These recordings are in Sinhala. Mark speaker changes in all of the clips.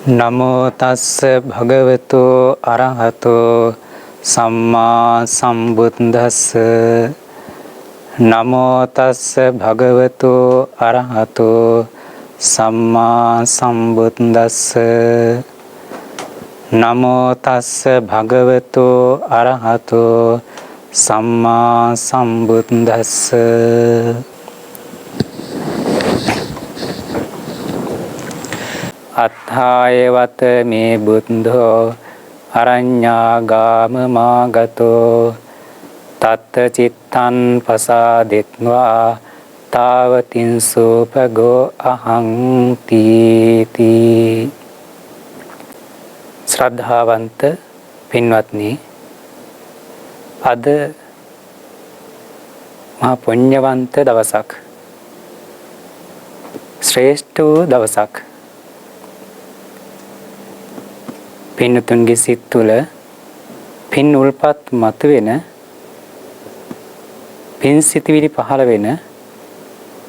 Speaker 1: නමෝ තස්ස භගවතු අරහතෝ සම්මා සම්බුද්දස්ස. නමෝ තස්ස භගවතු අරහතෝ සම්මා සම්බුද්දස්ස. නමෝ තස්ස භගවතු අරහතෝ සම්මා සම්බුද්දස්ස. අත්ථායවත මේ බුද්ධෝ අරඤ්ඤාගාම මාගතෝ තත්ත චිත්තං පසාදිත්වා තාවතින්සෝපගෝ අහං තීති. ශ්‍රද්ධාවන්ත පින්වත්නි, අද මහා පුණ්‍යවන්ත දවසක්, ශ්‍රේෂ්ඨ වූ දවසක්. පින්තුන්ගේ සිත් තුළ පින් උල්පත් මතුවෙන, පින් සිතිවිලි පහළ වෙන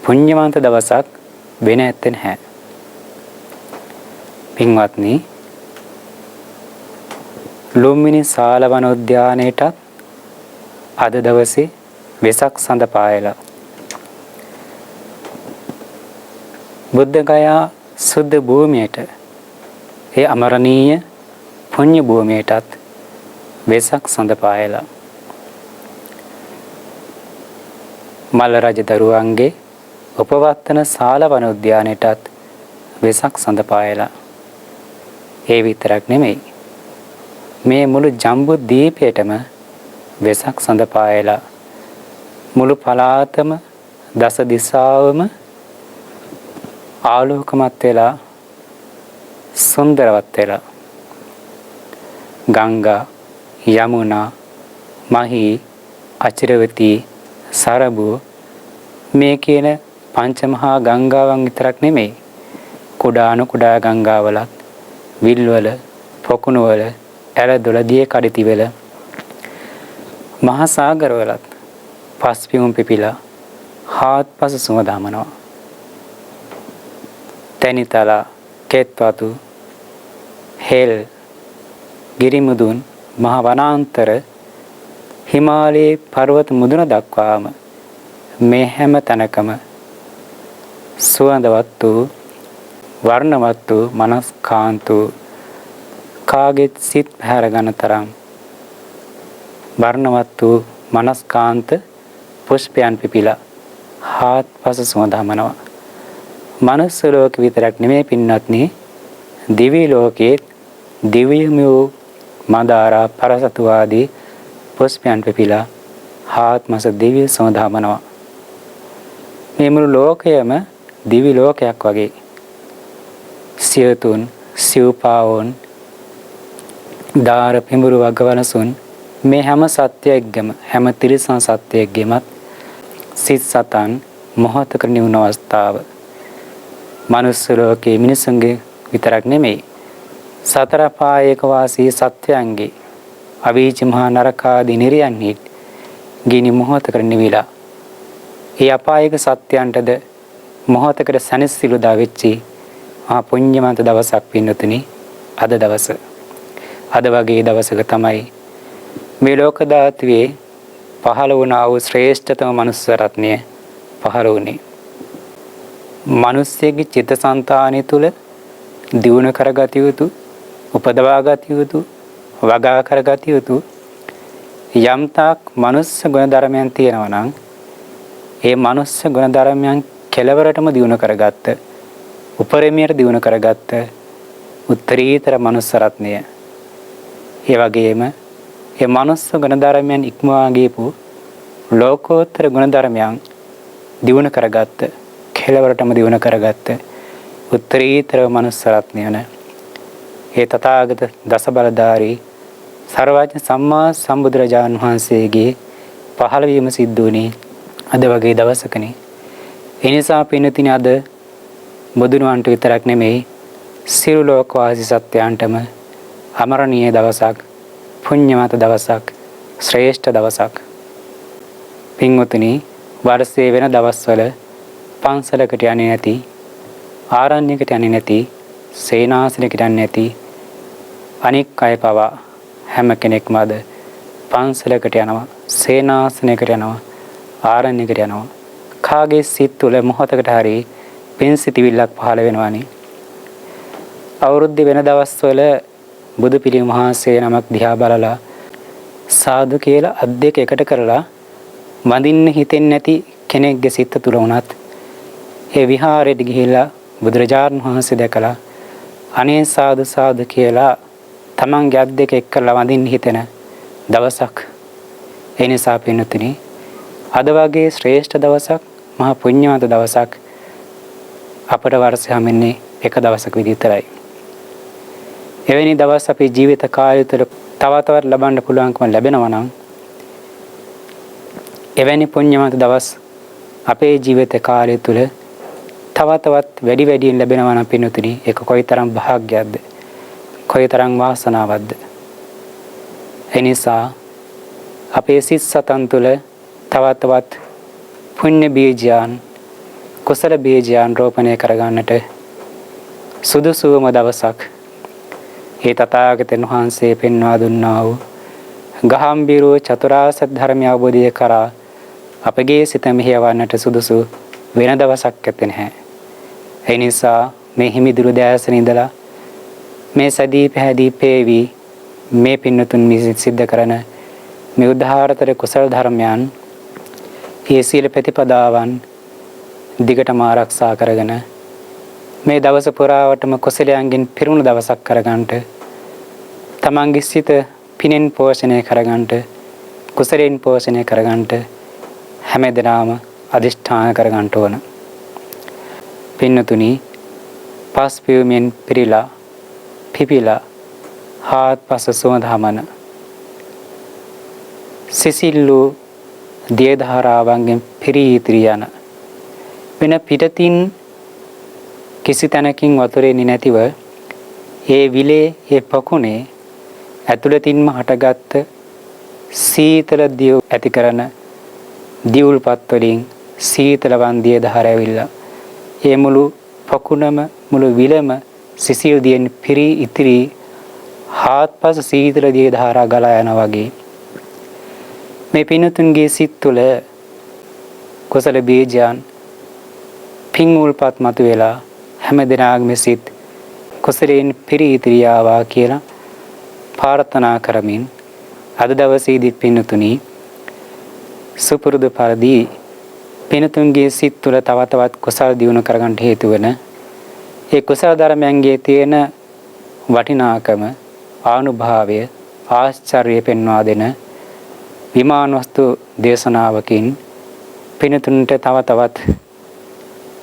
Speaker 1: පුණ්‍යවන්ත දවසක් වෙන ඇත්තේ නැහැ. පින්වත්නි, ලුම්බිනි සාල වනෝද්‍යානයටත් අද දවසේ වෙසක් සඳ පායලා. බුද්ධ ගයා සුද්ධ භූමියට, ඒ අමරණීය පුණ්‍ය භූමියටත් වෙසක් සඳ පායලා. මල්ල රජ දරුවන්ගේ උපවත්තන සාල වනෝද්‍යානයටත් වෙසක් සඳ පායලා. ඒ විතරක් නෙමෙයි, මේ මුළු ජම්බු දීපයටම වෙසක් සඳ පායලා. මුළු පළාතම, දස දිසාවම ආලෝකමත් වෙලා, සුන්දරවත් වෙලා. ගංගා, යමුනා, මහී, අචිරවතී, සරබු මේ කියන පංචමහා ගංගාවන් විතරක් නෙමෙයි, කුඩාණු කුඩා ගංගාවලත්, විල්වල, පොකුණුවල, ඇලදොල, දිය කඩිතිවල, මහා සාගරවලත් පස්පියුම් පිපිලා හාත්පස සුවඳ හමනවා. තැනිතලා, කෙත්වතු, හෙල්, ගිරිමුදුන්, මහ වනාන්තර, හිමාලයේ පර්වත මුදුන දක්වාම මේ හැම තැනකම සුවඳවත් වූ, වර්ණවත් වූ, මනස්කාන්ත වූ, කාගෙත් සිත් පැහැර ගන්න තරම් වර්ණවත් වූ මනස්කාන්ත පුෂ්පයන් පිපිලා හාත්පස සුවඳ හමනවා. මනුස්ස ලෝක විතරක් නෙමෙයි පින්වත්නි, දිවි ලෝකයේ දිව්‍යම වූ මදාරා, පරසතු ආදී පුෂ්පයන් පිපිලා හාත්මස දිව්‍ය සුවඳ හමනවා. මේ මුළු ලෝකයම දිවි ලෝකයක් වගේ. සියතුන්, සිව්පාවොන්, දාර පිඹුරු වගවනසුන් මේ හැම සත්‍යයක්ගම, හැම තිරිසන් සත්‍යයක්ගෙමත් සිත් සතන් මොහොතක නිවුන අවස්ථාව. මනුස්ස ලෝකයේ මිනිසුන්ගේ විතරක් නෙමෙයි, සතර පායක වාසී සත්වයන්ගේ, අවීචි මහා නරකාදී නිරයන්හි ගිනි මොහොතකට නිවිලා, ඒ අපායක සත්‍යයන්ටද මොහොතකට සැනසෙල්ලුදා වෙච්චි මහා පුණ්‍යවන්ත දවසක් පින්නතුනි අද දවස. අද වගේ දවසක තමයි මේ ලෝක ධාතුවේ පහළ වුණා වූ ශ්‍රේෂ්ඨතම මනුස්ස රත්නය පහළ වුණේ. මිනිස්සෙගේ චිත්තසංතානය තුළ දියුණු කරගත යුතු, උපදවා ගත යුතු, වගා කරගත යුතු යම්තාක් මනුස්ස ගුණ ධර්මයන් තියෙනවා නම්, ඒ මනුස්ස ගුණ ධර්මයන් කෙලවරටම දියුණු කරගත්ත, උපරිමයට දියුණු කරගත්ත උත්තරීතර මනුස්ස රත්නය. ඒ වගේම ඒ මනුස්ස ගුණ ධර්මයන් ඉක්මවා ගියපු ලෝකෝත්තර ගුණ ධර්මයන් දියුණු කරගත්ත, කෙලවරටම දියුණු කරගත්ත උත්තරීතර මනුස්ස රත්නය වන ඒ තථාගත දස බලධාරී සර්වඥ සම්මා සම්බුදුරජාණන් වහන්සේගේ පහළවීම සිද්ධ වුණේ අද වගේ දවසකනේ. ඒ නිසා පින්වත්නි, අද බුදුනුවන්ට විතරක් නෙමෙයි, සියලු ලෝකවාසී සත්‍යයන්ටම අමරණීය දවසක්, පුණ්‍යවන්ත දවසක්, ශ්‍රේෂ්ඨ දවසක්. පින්වත්නි, වර්ෂයේ වෙන දවස්වල පන්සලකට යන්නේ නැති, ආරණ්‍යයකට යන්නේ නැති සේනාසනයකට යන්නේ නැති අනික් අය පවා හැම කෙනෙක්ම අද පන්සලකට යනවා, සේනාසනයකට යනවා, ආරණ්‍යයකට යනවා. කාගේ සිත් තුළ මොහොතකට හරි පින් සිතිවිල්ලක් පහළ වෙනවානේ. අවුරුද්ද වෙන දවස්වල බුදු පිළිම වහන්සේ නමක් දිහා බලලා සාදු කියලා අත් දෙක එකට කරලා වඳින්න හිතෙන්නේ නැති කෙනෙක්ගේ සිත තුළ වුණත් ඒ විහාරෙට ගිහිල්ලා බුදුරජාණන් වහන්සේ දැකලා අනේ සාදු සාදු කියලා තමන්ගේ අත් දෙක එක්කලා වඳින්න හිතෙන දවසක්. ඒ නිසා පින්වතුනි අද වගේ ශ්‍රේෂ්ඨ දවසක්, මහා පුණ්‍යවන්ත දවසක් අපට වර්ෂය හැමෙන්නේ එක දවසක විතරයි. එවැනි දවස් අපේ ජීවිත කාලය තුළ තව තවත් ලබන්න පුළුවන්කම ලැබෙනවා නම් එවැනි පුණ්‍යවන්ත දවස් අපේ ජීවිත කාලය තුළ තව තවත් වැඩි වැඩියෙන් ලැබෙනවා නම් පින්වතුනි ඒක කොයිතරම් භාග්‍යයක්ද, කොයිතරම් වාසනාවක්ද. ඒ නිසා අපේ සිත් සතන් තුළ තව තවත් පුණ්‍ය බීජයන්, කුසල බීජයන් රෝපණය කරගන්නට සුදුසුම දවසක් ඒ තථාගතයන් වහන්සේ පෙන්වා දුන්නා වූ ගාම්භීර චතුරාර්ය සත්‍ය ධර්මය අවබෝධය කරා අපගේ සිත මෙහෙයවන්නට සුදුසු වෙන දවසක් ඇත්තේ නැහැ. ඒ නිසා මේ හිමිදුරු දෑසන ඉඳලා මේ සදී පැහැදී පේවි මේ පින්නතුන් විසින් සිද්ධ කරන මේ උදාහරතර කුසල ධර්මයන්, ඒ සීල ප්‍රතිපදාවන් දිගටම ආරක්ෂා කරගෙන මේ දවස පුරාවටම කුසලයන්ගෙන් පිරුණු දවසක් කරගන්නට, තමන්ගේ සිත පිනෙන් පෝෂණය කරගන්නට, කුසලයෙන් පෝෂණය කරගන්නට හැමදෙනාම අදිෂ්ඨාන කරගන්න ඕන. පින්නතුනි, පස් පියුමෙන් පිරීලා පිපිලා හාත්පස සුවඳ හමන සිසිල්ලු දිය ධාරාවන්ගෙන් පිරී ඉතිරි යන වෙන පිටතින් කිසි තැනකින් වතුරෙන්නේ නැතිව ඒ විලේ ඒ පකුණේ ඇතුළතින්ම හටගත්ත සීතල දිය ඇති කරන දියුල්පත් වලින් සීතල වන්දිය ධාර ඇවිල්ලා ඒ මුළු පකුණම මුළු විලම සිසිල් දියෙන් පිරී ඉතිරි හාත්පස සීතල දිය ධාරා ගලා යනවා වගේ මේ පින්තුන්ගේ සිත් තුළ කුසල බීජයන් පින් උල්පත් මතුවලා හැම දිනකම සිත් කුසලයෙන් පිරී ඉතිරි ආවා කියලා ප්‍රාර්ථනා කරමින් අද දවසේදී පින්තුනි සුපුරුදු පරිදි පින්තුන්ගේ සිත් තුළ තව තවත් කුසල දියුණු කරගන්න හේතු වෙන ඒ කුසල ධර්මයන්ගේ තියෙන වටිනාකම, ආනුභාවය, ආශ්චර්යය පෙන්වා දෙන විමාන වස්තු දේශනාවකින් පින්තුන්ට තව තවත්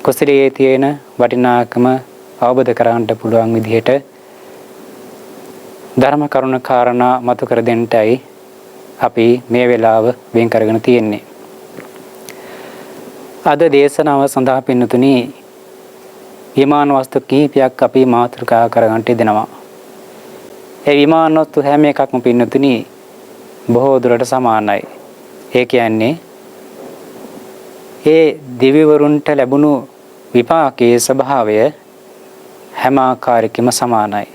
Speaker 1: කුසලයේ තියෙන වටිනාකම අවබෝධ කරගන්න පුළුවන් විදිහට ධර්ම කරුණ කාරණා මතු කර දෙන්නටයි අපි මේ වෙලාව වෙන් කරගෙන තියෙන්නේ. අද දේශනාව සඳහා පින්තුනි විමාන වස්තු කීපයක් අපි මාතෘකා කරගන්න දෙනවා. ඒ විමාන වස්තු හැම එකක්ම පින්තුනි බොහෝ දුරට සමානයි. ඒ කියන්නේ ඒ දිව්‍යවරුන්ට ලැබුණු විපාකයේ ස්වභාවය හැම ආකාරයකම සමානයි.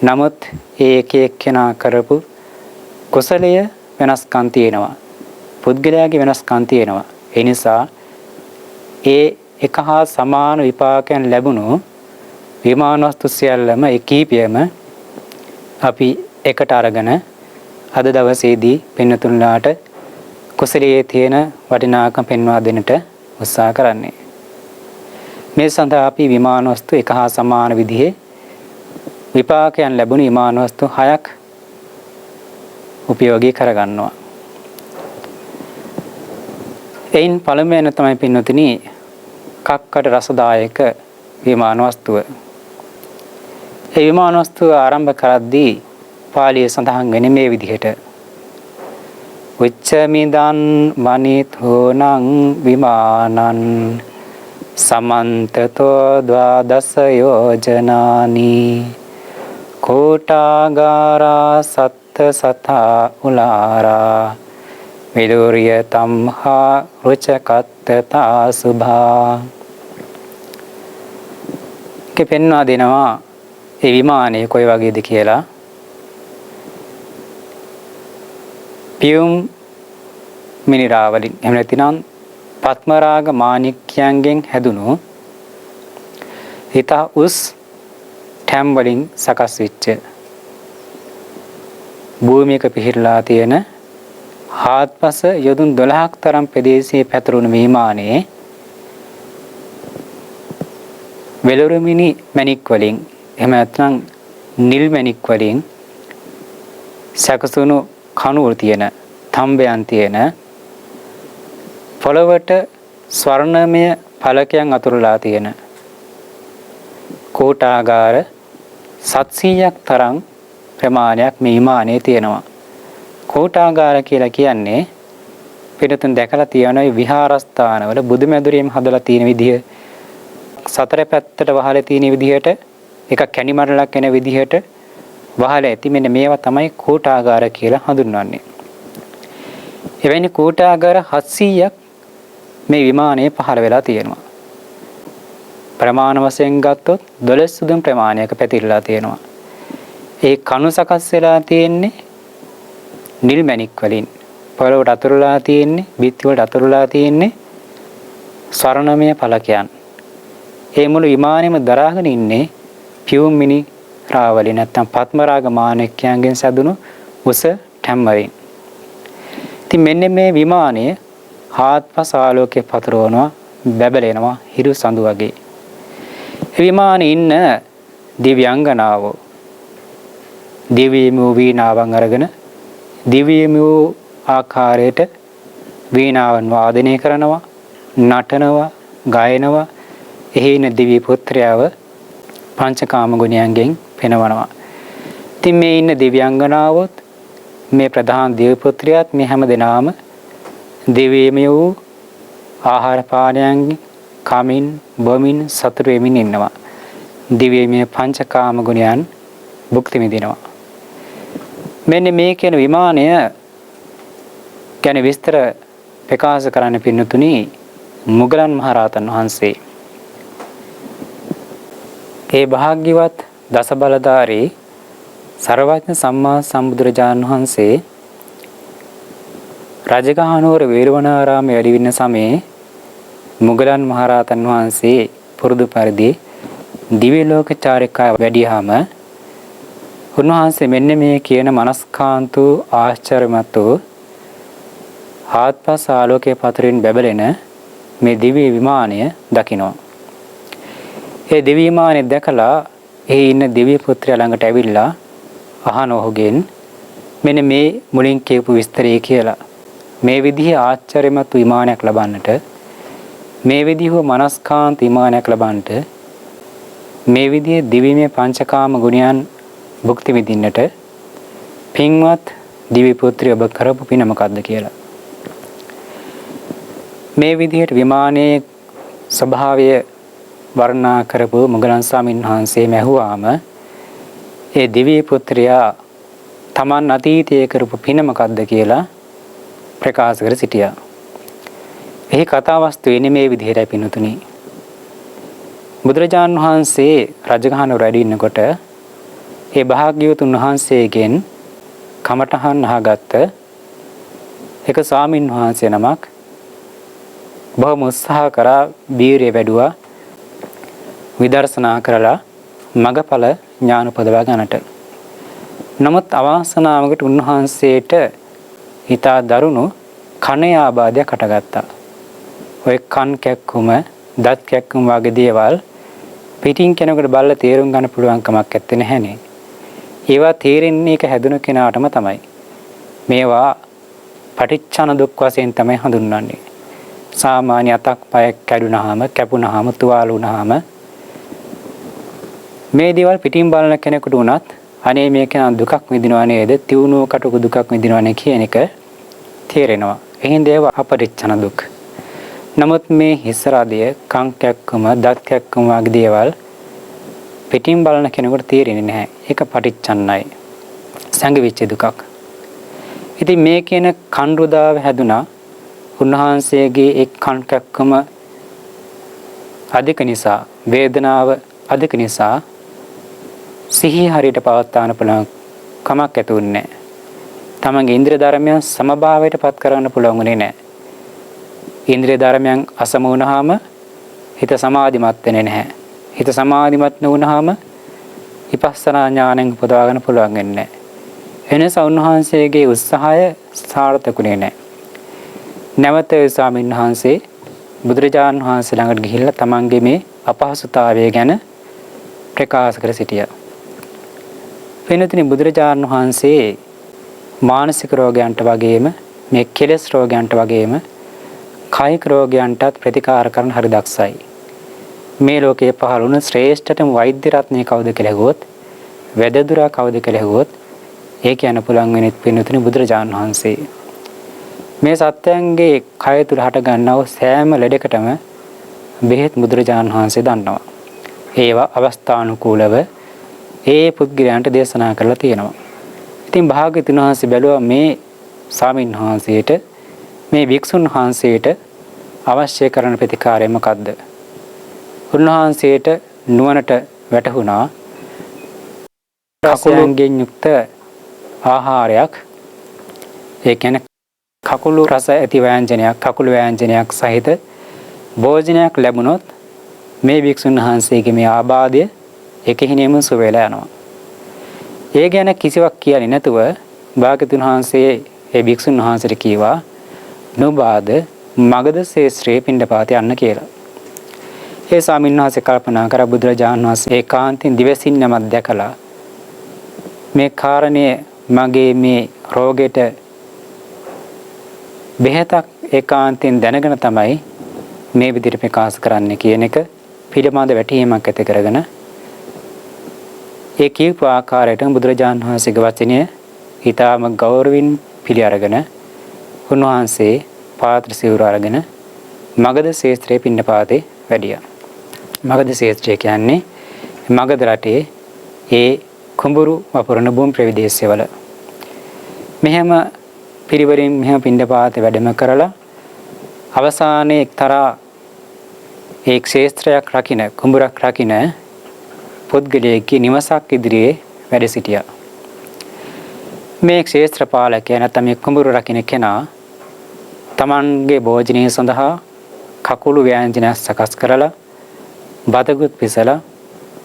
Speaker 1: නමුත් ඒ එක එක්කෙනා කරපු කුසලය වෙනස්කම් තියෙනවා. පුද්ගලයාගේ වෙනස්කම් තියෙනවා. ඒ නිසා ඒ එක හා සමාන විපාකයන් ලැබුණු විමාන වස්තු සියල්ලම එකීපියම අපි එකට අරගෙන අද දවසේදී පින්තුන්ලාට කුසලයේ තියෙන වටිනාකම පෙන්වා දෙන්නට උත්සාහ කරන්නේ. මේ සඳහා අපි විමාන වස්තු එක හා සමාන විදිහේ විපාකයන් ලැබුණු විමාන වස්තු 6ක් උපයෝගී කරගන්නවා. එයින් පළමුවෙන් තමයි පින්වතුනි කක්කට රසදායක විමාන වස්තුව. ඒ විමාන වස්තුව ආරම්භ කරද්දී පාලියේ සඳහන් වෙන්නේ මේ විදිහට: උච්චමිදන් වනිතෝනං විමානං සමන්තතෝ ද්වාදස යෝජනානි කෝටාගාරා සත්ත සතා උලාරා විදුරිය තම්හා රුචකත්තතා සුභා. පෙන්වා දෙනවා ඒ විමානය කොයි වගේද කියලා. පියුම් මිනිරාවලින් එහෙම නැතිනම් පත්මරාග මාණික්‍යයන්ගෙන් හැදුණු ඊට උස් ටැම් වලින් සකස් වෙච්ච භූමියක පිහිටලා තියෙන හාත්පස යොදුන් 12ක් තරම් ප්‍රදේශයේ පැතුරුණු විමානයේ වෙලොරමිනි මැණික් වලින් එහෙම නැත්නම් නිල් මැණික් වලින් සකසුණු කණුවල තියෙන තම්බයන් තියෙන පොළවට ස්වර්ණමය ඵලකයන් අතුරලා තියෙන කෝටාගාර 700ක් තරම් ප්‍රමාණයක් මේ විමානයේ තියෙනවා. කෝටාගාර කියලා කියන්නේ පිටුතුන් දැකලා තියෙන විහාරස්ථානවල බුදුමැදුරියම හදලා තියෙන විදිය සතර පැත්තට වහලා තියෙන විදිහට එක කැණිමඩලක් එන විදිහට වහලා ඇති මෙන්න මේවා තමයි කෝටාගාර කියලා හඳුන්වන්නේ. එවැනි කෝටාගාර 700ක් මේ විමානයේ පහළ වෙලා තියෙනවා. ප්‍රමාණ වශයෙන් ගත්තොත් 12 සුදුම් ප්‍රමාණයක පැතිරලා තියෙනවා. ඒ කණු සකස් වෙලා තියෙන්නේ නිල් මැණික් වලින්. පොළොවට අතුරුලා තියෙන්නේ, බිත්ති වලට අතුරුලා තියෙන්නේ ස්වර්ණමය ඵලකයන්. ඒ මුළු විමානෙම දරාගෙන ඉන්නේ පියුම් මිනි රාවලි නැත්නම් පත්මරාග මාණික්‍යයන්ගෙන් සැදුණු උස ටැම් වලින්. ඉතින් මෙන්න මේ විමානය හාත්පස ආලෝකයේ පතරවනවා, බැබලෙනවා හිරු සඳු වගේ. ඒ විමානයේ ඉන්න දිව්‍යාංගනාවෝ දිව්‍යම වීණාවන් අරගෙන දිව්‍යම ආකාරයට වීණාවන් වාදනය කරනවා, නටනවා, ගායනවා. එහි ඉන්න දිව්‍ය පුත්‍රයව පංචකාම ගුණයන්ගෙන් පෙනවනවා. ඉතින් මේ ඉන්න දිව්‍යාංගනාවොත් මේ ප්‍රධාන දිව්‍ය පුත්‍රයාත් මේ හැම දෙනාම දිව්‍යමය වූ ආහාර පානයන් කමින් බොමින් සතුටු වෙමින් ඉන්නවා. දිව්‍යමය පංචකාම ගුණයන් භුක්ති විඳිනවා. මෙන්න මේ කියන විමානය ගැන විස්තර ප්‍රකාශ කරන්න පින්නතුනි මුගලන් මහරහතන් වහන්සේ. ඒ භාග්‍යවත් දස බලධාරී සර්වඥ සම්මා සම්බුදුරජාණන් වහන්සේ රජගහනුවර වේළුවනාරාමයේ වැඩි වෙන සමයේ මුගලන් මහරහතන් වහන්සේ පුරුදු පරිදි දිව්‍ය ලෝක චාරිකාව වැඩියාම උන්වහන්සේ මෙන්න මේ කියන මනස්කාන්තු ආශ්චර්යමත් වූ හාත්පස ආලෝකයේ පතරින් බැබලෙන මේ දිව්‍ය විමානය දකිනවා. ඒ දිව්‍ය විමානය දැකලා එහි ඉන්න දිව්‍ය පුත්‍රයා ළඟට ඇවිල්ලා අහන ඔහුගෙන් මෙන්න මේ මුලින් කියපු විස්තරය කියලා. මේ විදිහේ ආශ්චර්යමත් විමානයක් ලබන්නට, මේ විදිහේ මනස්කාන්ත විමානයක් ලබන්නට, මේ විදිහේ දිව්‍යමය පංචකාම ගුණයන් භුක්ති විඳින්නට පින්වත් දිව්‍ය පුත්‍රය ඔබ කරපු පින මොකද්ද කියලා. මේ විදිහට විමානයේ ස්වභාවය වර්ණනා කරපු මුගලන් ස්වාමීන් වහන්සේ මැහුවාම ඒ දිව්‍ය පුත්‍රයා තමන් අතීතයේ කරපු පින මොකද්ද කියලා ප්‍රකාශ කර සිටියා. එහි කතා වස්තුව එන්නේ මේ විදිහටයි පින්තුනි. බුදුරජාණන් වහන්සේ රජගහනුවර වැඩ ඉන්නකොට ඒ භාග්‍යවතුන් වහන්සේගෙන් කමඨහන් අහගත්ත එක ස්වාමින් වහන්සේ නමක් බොහොම උත්සාහ කරා, වීරිය වැඩුවා, විදර්ශනා කරලා මගඵල ඥාන උපදවා ගන්නට. නමුත් අවාසනාවකට උන්වහන්සේට හිතා දරුණු කනේ ආබාධයක් හටගත්තා. ඔය කන් කැක්කුම, දත් කැක්කුම වගේ දේවල් පිටින් කෙනෙකුට බලලා තේරුම් ගන්න පුළුවන් කමක් නැත්තේ නැහනේ. ඒවා තේරෙන්නේ එක හැදුණු කෙනාටම තමයි. මේවා පටිච්චන දුක් වශයෙන් තමයි හඳුන්වන්නේ. සාමාන්‍ය අතක් පයක් කැඩුනහම, කැපුනහම, තුවාල වුනහම මේ දේවල් පිටින් බලන කෙනෙකුට උනත් අනේ මේක දුකක් විඳිනවා නේද, තියුණු කටුක දුකක් විඳිනවා නේ කියන එක තේරෙනවා. එහෙන් දේව අපරිච්ඡන දුක්. නමුත් මේ හිස් රාදය, කන් කැක්කම, දත් කැක්කම වගේ දේවල් පිටින් බලන කෙනෙකුට තේරෙන්නේ නැහැ. ඒක පටිච්චන්නයි. සංගවිච්ච දුකක්. ඉතින් මේ කියන කන් රුදාව හැදුනා උන්වහන්සේගේ එක් කන් කැක්කම අධික නිසා, වේදනාව අධික නිසා සිහිය හරියට පවත්වාන පුළුවන් කමක් ඇති වුණේ නැහැ. තමන්ගේ ඉන්ද්‍රිය ධර්මයන් සමභාවයට පත් කරගන්න පුළුවන් වුණේ නැහැ. ඉන්ද්‍රිය ධර්මයන් අසම වුණාම හිත සමාධිමත් වෙන්නේ නැහැ. හිත සමාධිමත් නොවුනහම විපස්සනා ඥාණයෙන් උපදවා ගන්න පුළුවන් වෙන්නේ නැහැ. එනිසා උන්වහන්සේගේ උත්සාහය සාර්ථකුනේ නැහැ. නැවත ස්වාමීන් වහන්සේ බුදුරජාණන් වහන්සේ ළඟට ගිහිල්ලා තමන්ගේ මේ අපහසුතාවය ගැන ප්‍රකාශ කර සිටියා. වෙනතින් බුදුරජාණන් වහන්සේ මානසික රෝගයන්ට වගේම මේ කෙලෙස් රෝගයන්ට වගේම කායික රෝගයන්ටත් ප්‍රතිකාර කරන හරි දක්ෂයි. මේ ලෝකයේ පහළ වුණ ශ්‍රේෂ්ඨතම වෛද්‍ය රත්නය කවුද කියලා ඇහුවොත්, වැදදුරා කවුද කියලා ඇහුවොත්, ඒ කියන්න පුළුවන් වෙනෙත් පින්වතුනි බුදුරජාණන් වහන්සේ. මේ සත්‍යයන්ගේ කය තුල හට ගන්නා වූ සෑම ලෙඩකටම බෙහෙත් බුදුරජාණන් වහන්සේ දන්නවා. ඒවා අවස්ථානුකූලව ඒ පුද්ගලයන්ට දේශනා කරලා තියෙනවා. ඉතින් භාග්‍යවතුන් වහන්සේ බැලුවා මේ ස්වාමීන් වහන්සේට, මේ භික්ෂුන් වහන්සේට අවශ්‍ය කරන ප්‍රතිකාරය මොකද්ද? උන්වහන්සේට නුවණට වැටහුණා කකුලෙන්ගෙන් යුක්ත ආහාරයක්, ඒ කියන්නේ කකුළු රස ඇති ව්‍යංජනයක්, කකුළු ව්‍යංජනයක් සහිත භෝජනයක් ලැබුණොත් මේ භික්ෂුන් වහන්සේගේ මේ ආබාධය එකහිනෙම සුව වෙලා යනවා. ඒ ගැන කිසිවක් කියන්නේ නැතුව භාග්‍යවතුන් වහන්සේ ඒ භික්ෂුන් වහන්සේට කීවා නුඹාද මගධ ශේත්‍රයේ පිණ්ඩපාත යන්න කියලා. ඒ ස්වාමීන් වහන්සේ කල්පනා කර බුදුරජාණන් වහන්සේ ඒකාන්තයෙන් දිවසින් නමක් දැකලා මේ කාරණය මගේ මේ රෝගෙට බෙහෙතක් ඒකාන්තයෙන් දැනගෙන තමයි මේ විදිහට ප්‍රකාශ කරන්න කියන එක පිළිබඳ වැටහීමක් ඇති කරගෙන ඒ කියපු ආකාරයට බුදුරජාණන් වහන්සේගේ වචනය ඊටාම ගෞරවයෙන් පිළි අරගෙන උන්වහන්සේ පාත්‍ර සිවුර අරගෙන මගධ ශේත්‍රයේ පිණ්ඩපාතේ වැඩියා. මගධ ශේත්‍රය කියන්නේ මගධ රටේ ඒ කුඹුරු වපුරන භූමි ප්‍රවිදේශවල. මෙහෙම පිරිවරින් මෙහෙම පිණ්ඩපාතේ වැඩම කරලා අවසානයේ එක්තරා ඒ ක්ෂේත්‍රයක් රකින්න, කුඹුරක් රකින්න පුද්ගලයෙක්ගේ නිවසක් ඉදිරියේ වැඩ සිටියා. මේ ක්ෂේත්‍ර පාලකයා නැත්නම් මේ කුඹුර රකින්න කෙනා තමන්ගේ භෝජනය සඳහා කකුළු ව්‍යංජන සකස් කරලා බතකුත් පිසලා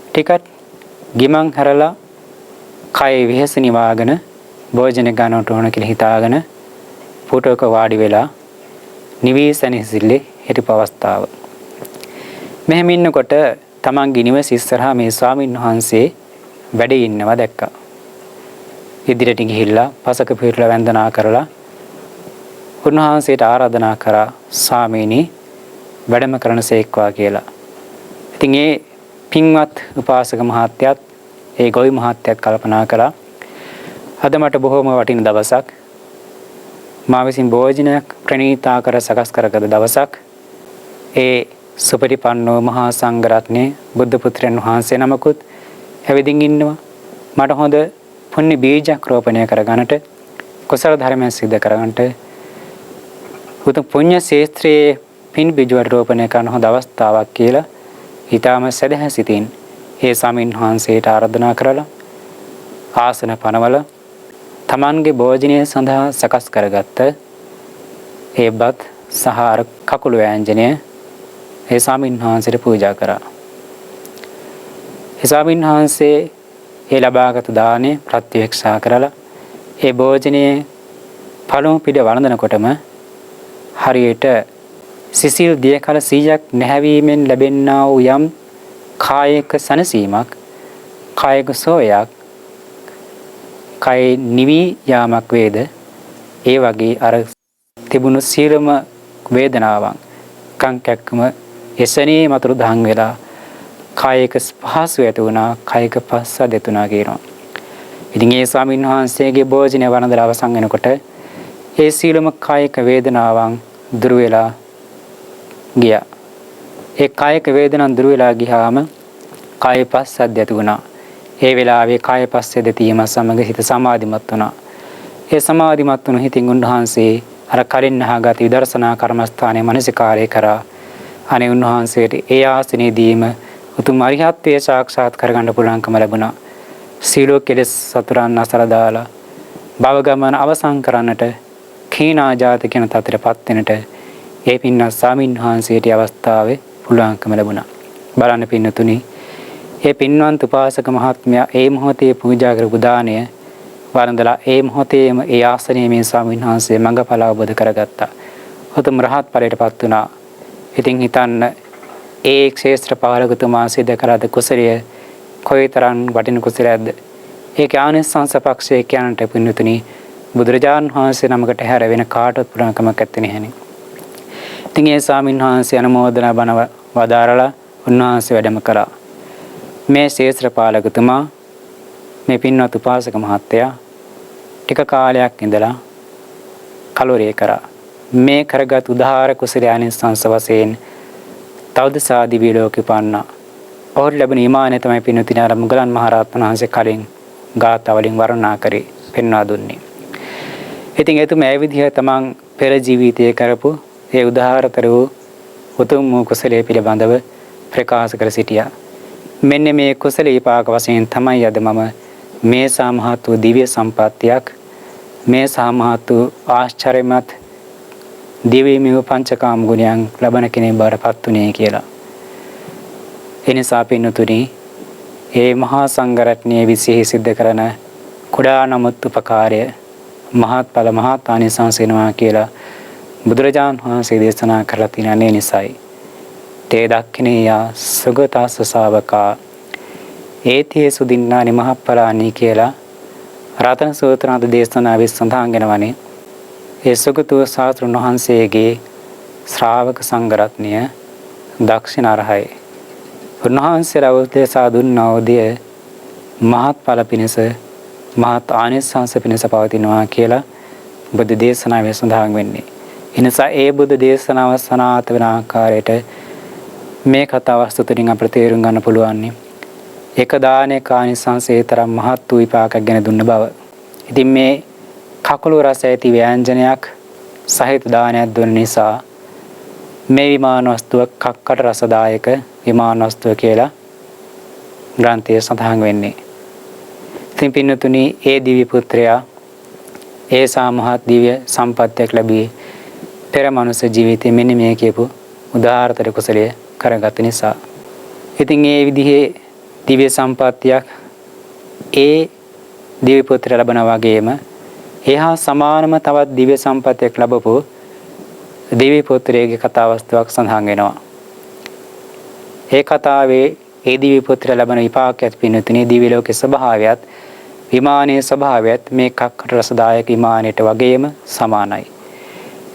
Speaker 1: ටිකක් ගිමන් හැරලා කය විහෙස නිවාගෙන භෝජන ගන්නට ඕන කියලා හිතාගෙන පුටුවක වාඩි වෙලා නිවිසනසිල්ලේ හිටපු අවස්ථාව. මෙහෙම ඉන්නකොට තමන්ගේ නිවස ඉස්සරහා මේ ස්වාමීන් වහන්සේ වැඩ ඉන්නවා දැක්කා. ඉදිරියට ගිහිල්ලා පසක පිරලා වන්දනා කරලා උන්වහන්සේට ආරාධනා කරා ස්වාමීනි වැඩම කරනසේක්වා කියලා. ඉතින් ඒ පින්වත් උපාසක මහත්තයත් ඒ ගොවි මහත්තයත් කල්පනා කළා අද මට බොහොම වටින දවසක්, මා විසින් භෝජනයක් ප්‍රණීතාකර සකස් කරගත් දවසක්. ඒ සුපටිපන්නෝ මහා සංඝරත්නයේ බුද්ධ පුත්‍රයන් වහන්සේ නමකුත් හැවිදින් ඉන්නවා. මට හොඳ පුණ්‍ය බීජයක් රෝපණය කරගන්නට, කුසල ධර්මයන් සිද්ධ කරගන්නට, උතුම් පුණ්‍ය ශේත්‍රයේ පින් බීජ රෝපණය කරන හොඳ අවස්ථාවක් කියලා ඊටම සදහැ සිතින් ඒ ස්වාමීන් වහන්සේට ආරාධනා කරලා ආසන පනවල තමන්ගේ භෝජනය සඳහා සකස් කරගත්ත ඒ බත් සහ කකුළු ව්‍යංජනය ඒ ස්වාමීන් වහන්සේට පූජා කරා. ඒ ස්වාමීන් වහන්සේ ඒ ලබාගත් දාණය ප්‍රත්‍යක්ෂා කරලා ඒ භෝජනයේ පළමු පිට වළඳනකොටම හරියට සිසිල් දියකල 100ක් නැහැවීමෙන් ලැබෙනා වූ යම් කායික සනසීමක්, කායික සෝයක්, කය නිවි යාමක් වේද, ඒ වගේ අර තිබුණු සීලම වේදනාවන් කංකක්කම එසනේ මතුරු දහන් වෙලා කායික පහසු ඇති වුණා, කායික පස්සද ඇතුණා කියනවා. ඉතින් ඒ ස්වාමීන් වහන්සේගේ භෝජනය වළඳලා අවසන් වෙනකොට ඒ සීලම කායික වේදනාවන් දුර වෙලා ගියා. ඒ කායික වේදනාන් දුර වෙලා ගියාම කාය පස්සද ඇති වුණා. ඒ වෙලාවේ කාය පස්සද තීම සමග හිත සමාධිමත් වුණා. ඒ සමාධිමත් වුණු හිතින් උන්වහන්සේ අර කලින් අහගත් විදර්ශනා කර්මස්ථානයේ මනසිකාරය කරා. අනේ උන්වහන්සේට ඒ ආසනයේදීම උතුම් අරිහත්ත්වයේ සාක්ෂාත් කරගන්න පුළුවන්කම ලැබුණා. සීලෝ කෙලෙස් සතුරන් අසල දාලා භව ගමන අවසන් කරන්නට කීනා ජාති කියන තතරපත් වෙනට ඒ පින්වත් ස්වාමීන් වහන්සේට අවස්ථාවේ පුළුවන්කම ලැබුණා. බලන්න පින්නතුනි, ඒ පින්වන්ත උපාසක මහත්මයා ඒ මොහොතේ පූජා කරපු දාණය වරඳලා ඒ මොහොතේම ඒ ආසනයේ මේ ස්වාමීන් වහන්සේ මඟඵල අවබෝධ කරගත්තා. උතුම් රහත් ඵලයටපත් වුණා. ඉතින් හිතන්න ඒ ක්ෂේත්‍ර පාලකතුමා සිද්ධ කරාද කුසලය කොයිතරම් වටින කුසලයක්ද? ඒක ආනිසංස පක්ෂයේ කියනට පින්නතුනි බුදුරජාන් වහන්සේ නමකට හැර වෙන කාටවත් පුළුවන්කමක් නැත්තේ නෑනේ. ඉතින් ඒ ස්වාමීන් වහන්සේ අනුමෝදනා බණ වදාරලා උන්වහන්සේ වැඩම කරා. මේ ක්ෂේත්‍ර පාලකතුමා මේ පින්වත් උපාසක මහත්තයා ටික කාලයක් ඉඳලා කලෝරිය කරා. මේ කරගත් උදාාර කුසල ආනිසංස වශයෙන් තවදසා දිව්‍ය ලෝකෙ පන්නා. ඔහුට ලැබෙන ඊමානය තමයි පින්වතුනි අර මුගලන් මහ රහතන් වහන්සේ කලින් ගාථා වලින් වර්ණනා කරේ පෙන්වා දුන්නේ. ඉතින් එතුම ඒ විදිහ තමන් පෙර ජීවිතයේ කරපු ඒ උදාාරතර වූ උතුම් කුසලයේ පිළිබඳව ප්‍රකාශ කර සිටියා. මෙන්න මේ කුසල විපාක වශයෙන් තමයි අද මම මේ සාමහත් වූ දිව්‍ය සම්පත්තියක් මේ සාමහත් වූ ආශ්චර්යමත් දිව්‍යමය පංචකාම ගුණයන් ලබන කෙනෙක් බවට පත් උනේ කියලා. එනිසා පින්නතුනි, ඒ මහා සංඝරත්නයේ විශේෂ සිද්ධ කරන කුඩා නමුත් උපකාරය මහත්ඵල මහත් ආනිසංස වෙනවා කියලා බුදුරජාන් වහන්සේ දේශනා කරලා තියෙන නිසායි. තේ දක්ඛිනේය සුගතස්ස ශාවකා ඒතේසු දින්නානි මහප්පලානි කියලා රතන සූත්‍රාන්ත දේශනාවේ සඳහන් වෙනවනේ. ඒ සුගතෝ සාතුරුන් වහන්සේගේ ශ්‍රාවක සංඝරත්නය දක්ෂිනාරහයි. උන්වහන්සේලා උදෙසා දුන්නා උදය මහත්ඵල පිණිස මහත් ආනිසංස පිණිස පවතිනවා කියලා බුදු දේශනාවේ සඳහන් වෙන්නේ. එනිසා ඒ බුදු දේශනාව සනාත වෙන ආකාරයට මේ කතාවස්තු තුළින් අපට තේරුම් ගන්න පුළුවන්. එක දානයක ආනිසංසයේ තරම් මහත් වූ විපාකයක් ගැන දුන්න බව. ඉතින් මේ කකුළු රස ඇති ව්‍යංජනයක් සහිත දානයක් දුන්න නිසා මේ විමාන වස්තුව කක්කට රසදායක විමාන වස්තුව කියලා ග්‍රන්ථයේ සඳහන් වෙන්නේ. ඉතින් පින්නතුනි, ඒ දිව්‍ය පුත්‍රයා ඒ සාමහත් දිව්‍ය සම්පත්තියක් ලැබී පෙර මනුෂ්‍ය ජීවිතයේ මෙන්න මේ කියපු උදාාරතර කුසලය කරගත් නිසා. ඉතින් ඒ විදිහේ දිව්‍ය සම්පත්තියක් ඒ දිව්‍ය පුත්‍රය ලබන වගේම එහා සමානම තවත් දිව්‍ය සම්පත්තියක් ලැබපු දිව්‍ය පුත්‍රයාගේ කතාවස්තුවක් සඳහන් වෙනවා. ඒ කතාවේ ඒ දිව්‍ය පුත්‍රය ලබන විපාකයක් පින්නතුනි දිව්‍ය ලෝකයේ ස්වභාවයත් විමානයේ ස්වභාවයත් මේ කක්කට රසදායක විමානයට වගේම සමානයි.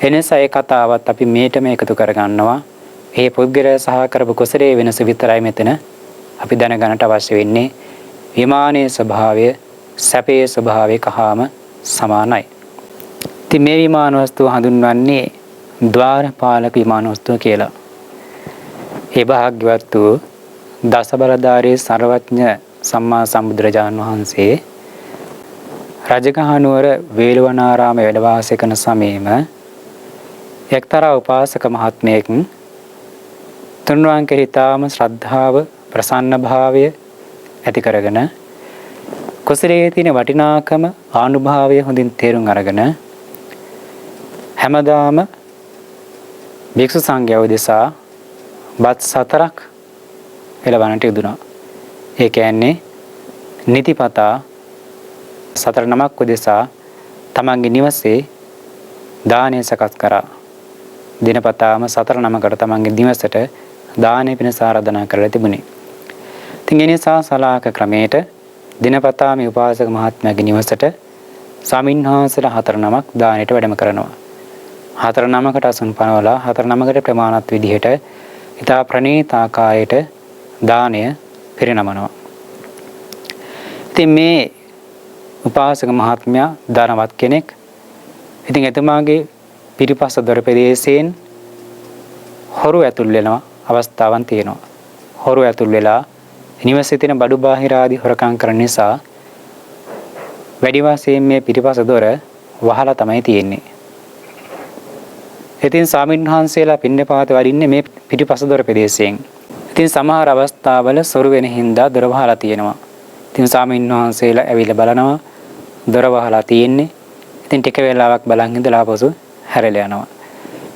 Speaker 1: එනිසා ඒ කතාවත් අපි මේටම එකතු කරගන්නවා. ඒ පුද්ගලයා සහ කරපු කුසලයේ වෙනස විතරයි මෙතන අපි දැනගන්නට අවශ්‍ය වෙන්නේ. විමානයේ ස්වභාවය සැපේ ස්වභාවය කහාම සමානයි. ඉතින් මේ විමාන වස්තුව හඳුන්වන්නේ ద్వාරපාලක විමාන වස්තුව කියලා. ඒ භාග්‍යවත් වූ දස බලධාරී සර්වඥ සම්මා සම්බුදුරජාණන් වහන්සේ රජගහනුවර වේළුවනාරාමයේ වැඩ වාසය කරන සමයේම එක්තරා උපාසක මහත්මයෙක් තුන්වන් කෙරෙහි තාම ශ්‍රද්ධාව ප්‍රසන්න භාවය ඇති කරගෙන කුසලයේ තියෙන වටිනාකම ආනුභාවය හොඳින් තේරුම් අරගෙන හැමදාම භික්ෂු සංඝයා උදෙසා බත් 4ක් එළවන්නට යුදුනා. ඒ කියන්නේ නිතිපතා 4 නමක් උදෙසා තමන්ගේ නිවසේ දානය සකස් කරා. දිනපතාම 4 නමකට තමන්ගේ නිවසට දානය පිණිස ආරාධනා කරලා තිබුණේ. ඉතින් ඒ නිසා සලාක ක්‍රමයට දිනපතා මේ උපාසක මහත්මයාගේ නිවසට ස්වාමින්වහන්සේලා 4 නමක් දානයට වැඩම කරනවා. 4 නමකට අසුන් පනවලා 4 නමකට ප්‍රමාණවත් විදිහට ඉතා ප්‍රණීත ආකාරයට දානය පිරිනමනවා. ඉතින් මේ උපාසක මහත්මයා ධනවත් කෙනෙක්. ඉතින් එතුමාගේ පිටිපස්ස දොර ප්‍රදේශයෙන් හොරු ඇතුල් වෙන අවස්ථාවන් තියෙනවා. හොරු ඇතුල් වෙලා නිවසේ තියෙන බඩු බාහිර ආදී හොරකම් කරන නිසා වැඩි වශයෙන් මේ පිටිපස්ස දොර වහලා තමයි තියෙන්නේ. ඉතින් ස්වාමීන් වහන්සේලා පින්නපාත වඩින්නේ මේ පිටිපස්ස දොර ප්‍රදේශයෙන්. ඉතින් සමහර අවස්ථාවල සොරු වෙන හින්දා දොර වහලා තියෙනවා. ඉතින් ස්වාමීන් වහන්සේලා ඇවිල්ලා බලනවා දොර වහලා තියෙන්නේ. ඉතින් ටික වෙලාවක් බලන් ඉඳලා ආපසු හැරෙලා යනවා.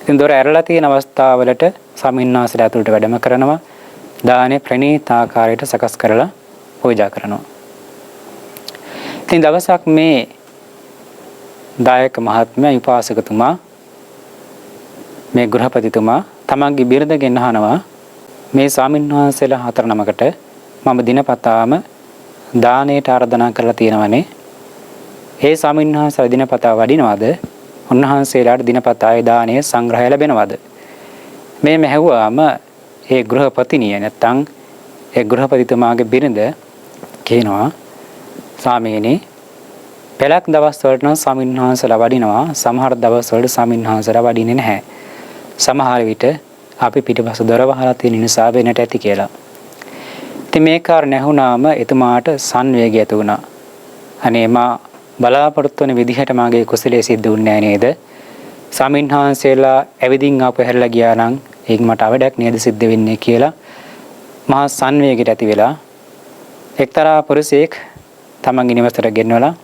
Speaker 1: ඉතින් දොර ඇරලා තියෙන අවස්ථාවලට ස්වාමීන් වහන්සේලා ඇතුළට වැඩම කරනවා. දානේ ප්‍රණීත ආකාරයට සකස් කරලා පූජා කරනවා. ඉතින් දවසක් මේ දායක මහත්මයා උපාසකතුමා මේ ගෘහපතිතුමා තමන්ගේ බිරිඳගෙන් අහනවා මේ ස්වාමීන් වහන්සේලා 4 නමකට මම දිනපතාම දානයට ආරාධනා කරලා තියෙනවනේ. ඒ ස්වාමීන් වහන්සේලා දිනපතා වඩිනවද? උන්වහන්සේලාට දිනපතා ඒ දානයේ සංග්‍රහය ලැබෙනවද? මේ මැහුවාම ඒ ගෘහපතිනිය නැත්තම් ඒ ගෘහපතිතුමාගේ බිරිඳ කියනවා ස්වාමීනි පළක් දවස් වලට නම් ස්වාමීන් වහන්සේලා වඩිනවා, සමහර දවස් වලට ස්වාමීන් වහන්සේලා වඩින්නේ නැහැ. සමහර විට අපි පිටිපස්ස දොර වහලා තියෙන නිසා වෙන්නට ඇති කියලා. ඉතින් මේ කාරණේ ඇහුණාම එතුමාට සංවේගය ඇති වුණා. අනේ මා බලාපොරොත්තු වෙන විදිහට මාගේ කුසලයේ සිද්ධ වුණේ නේද? ස්වාමීන් වහන්සේලා ඇවිදින් ආපහු හැරලා ගියා නම් ඒක මට අවඩක් නේද සිද්ධ වෙන්නේ කියලා මහා සංවේගයට ඇති වෙලා එක්තරා පුරුෂයෙක් තමන්ගේ නිවසට ගෙන්නවලා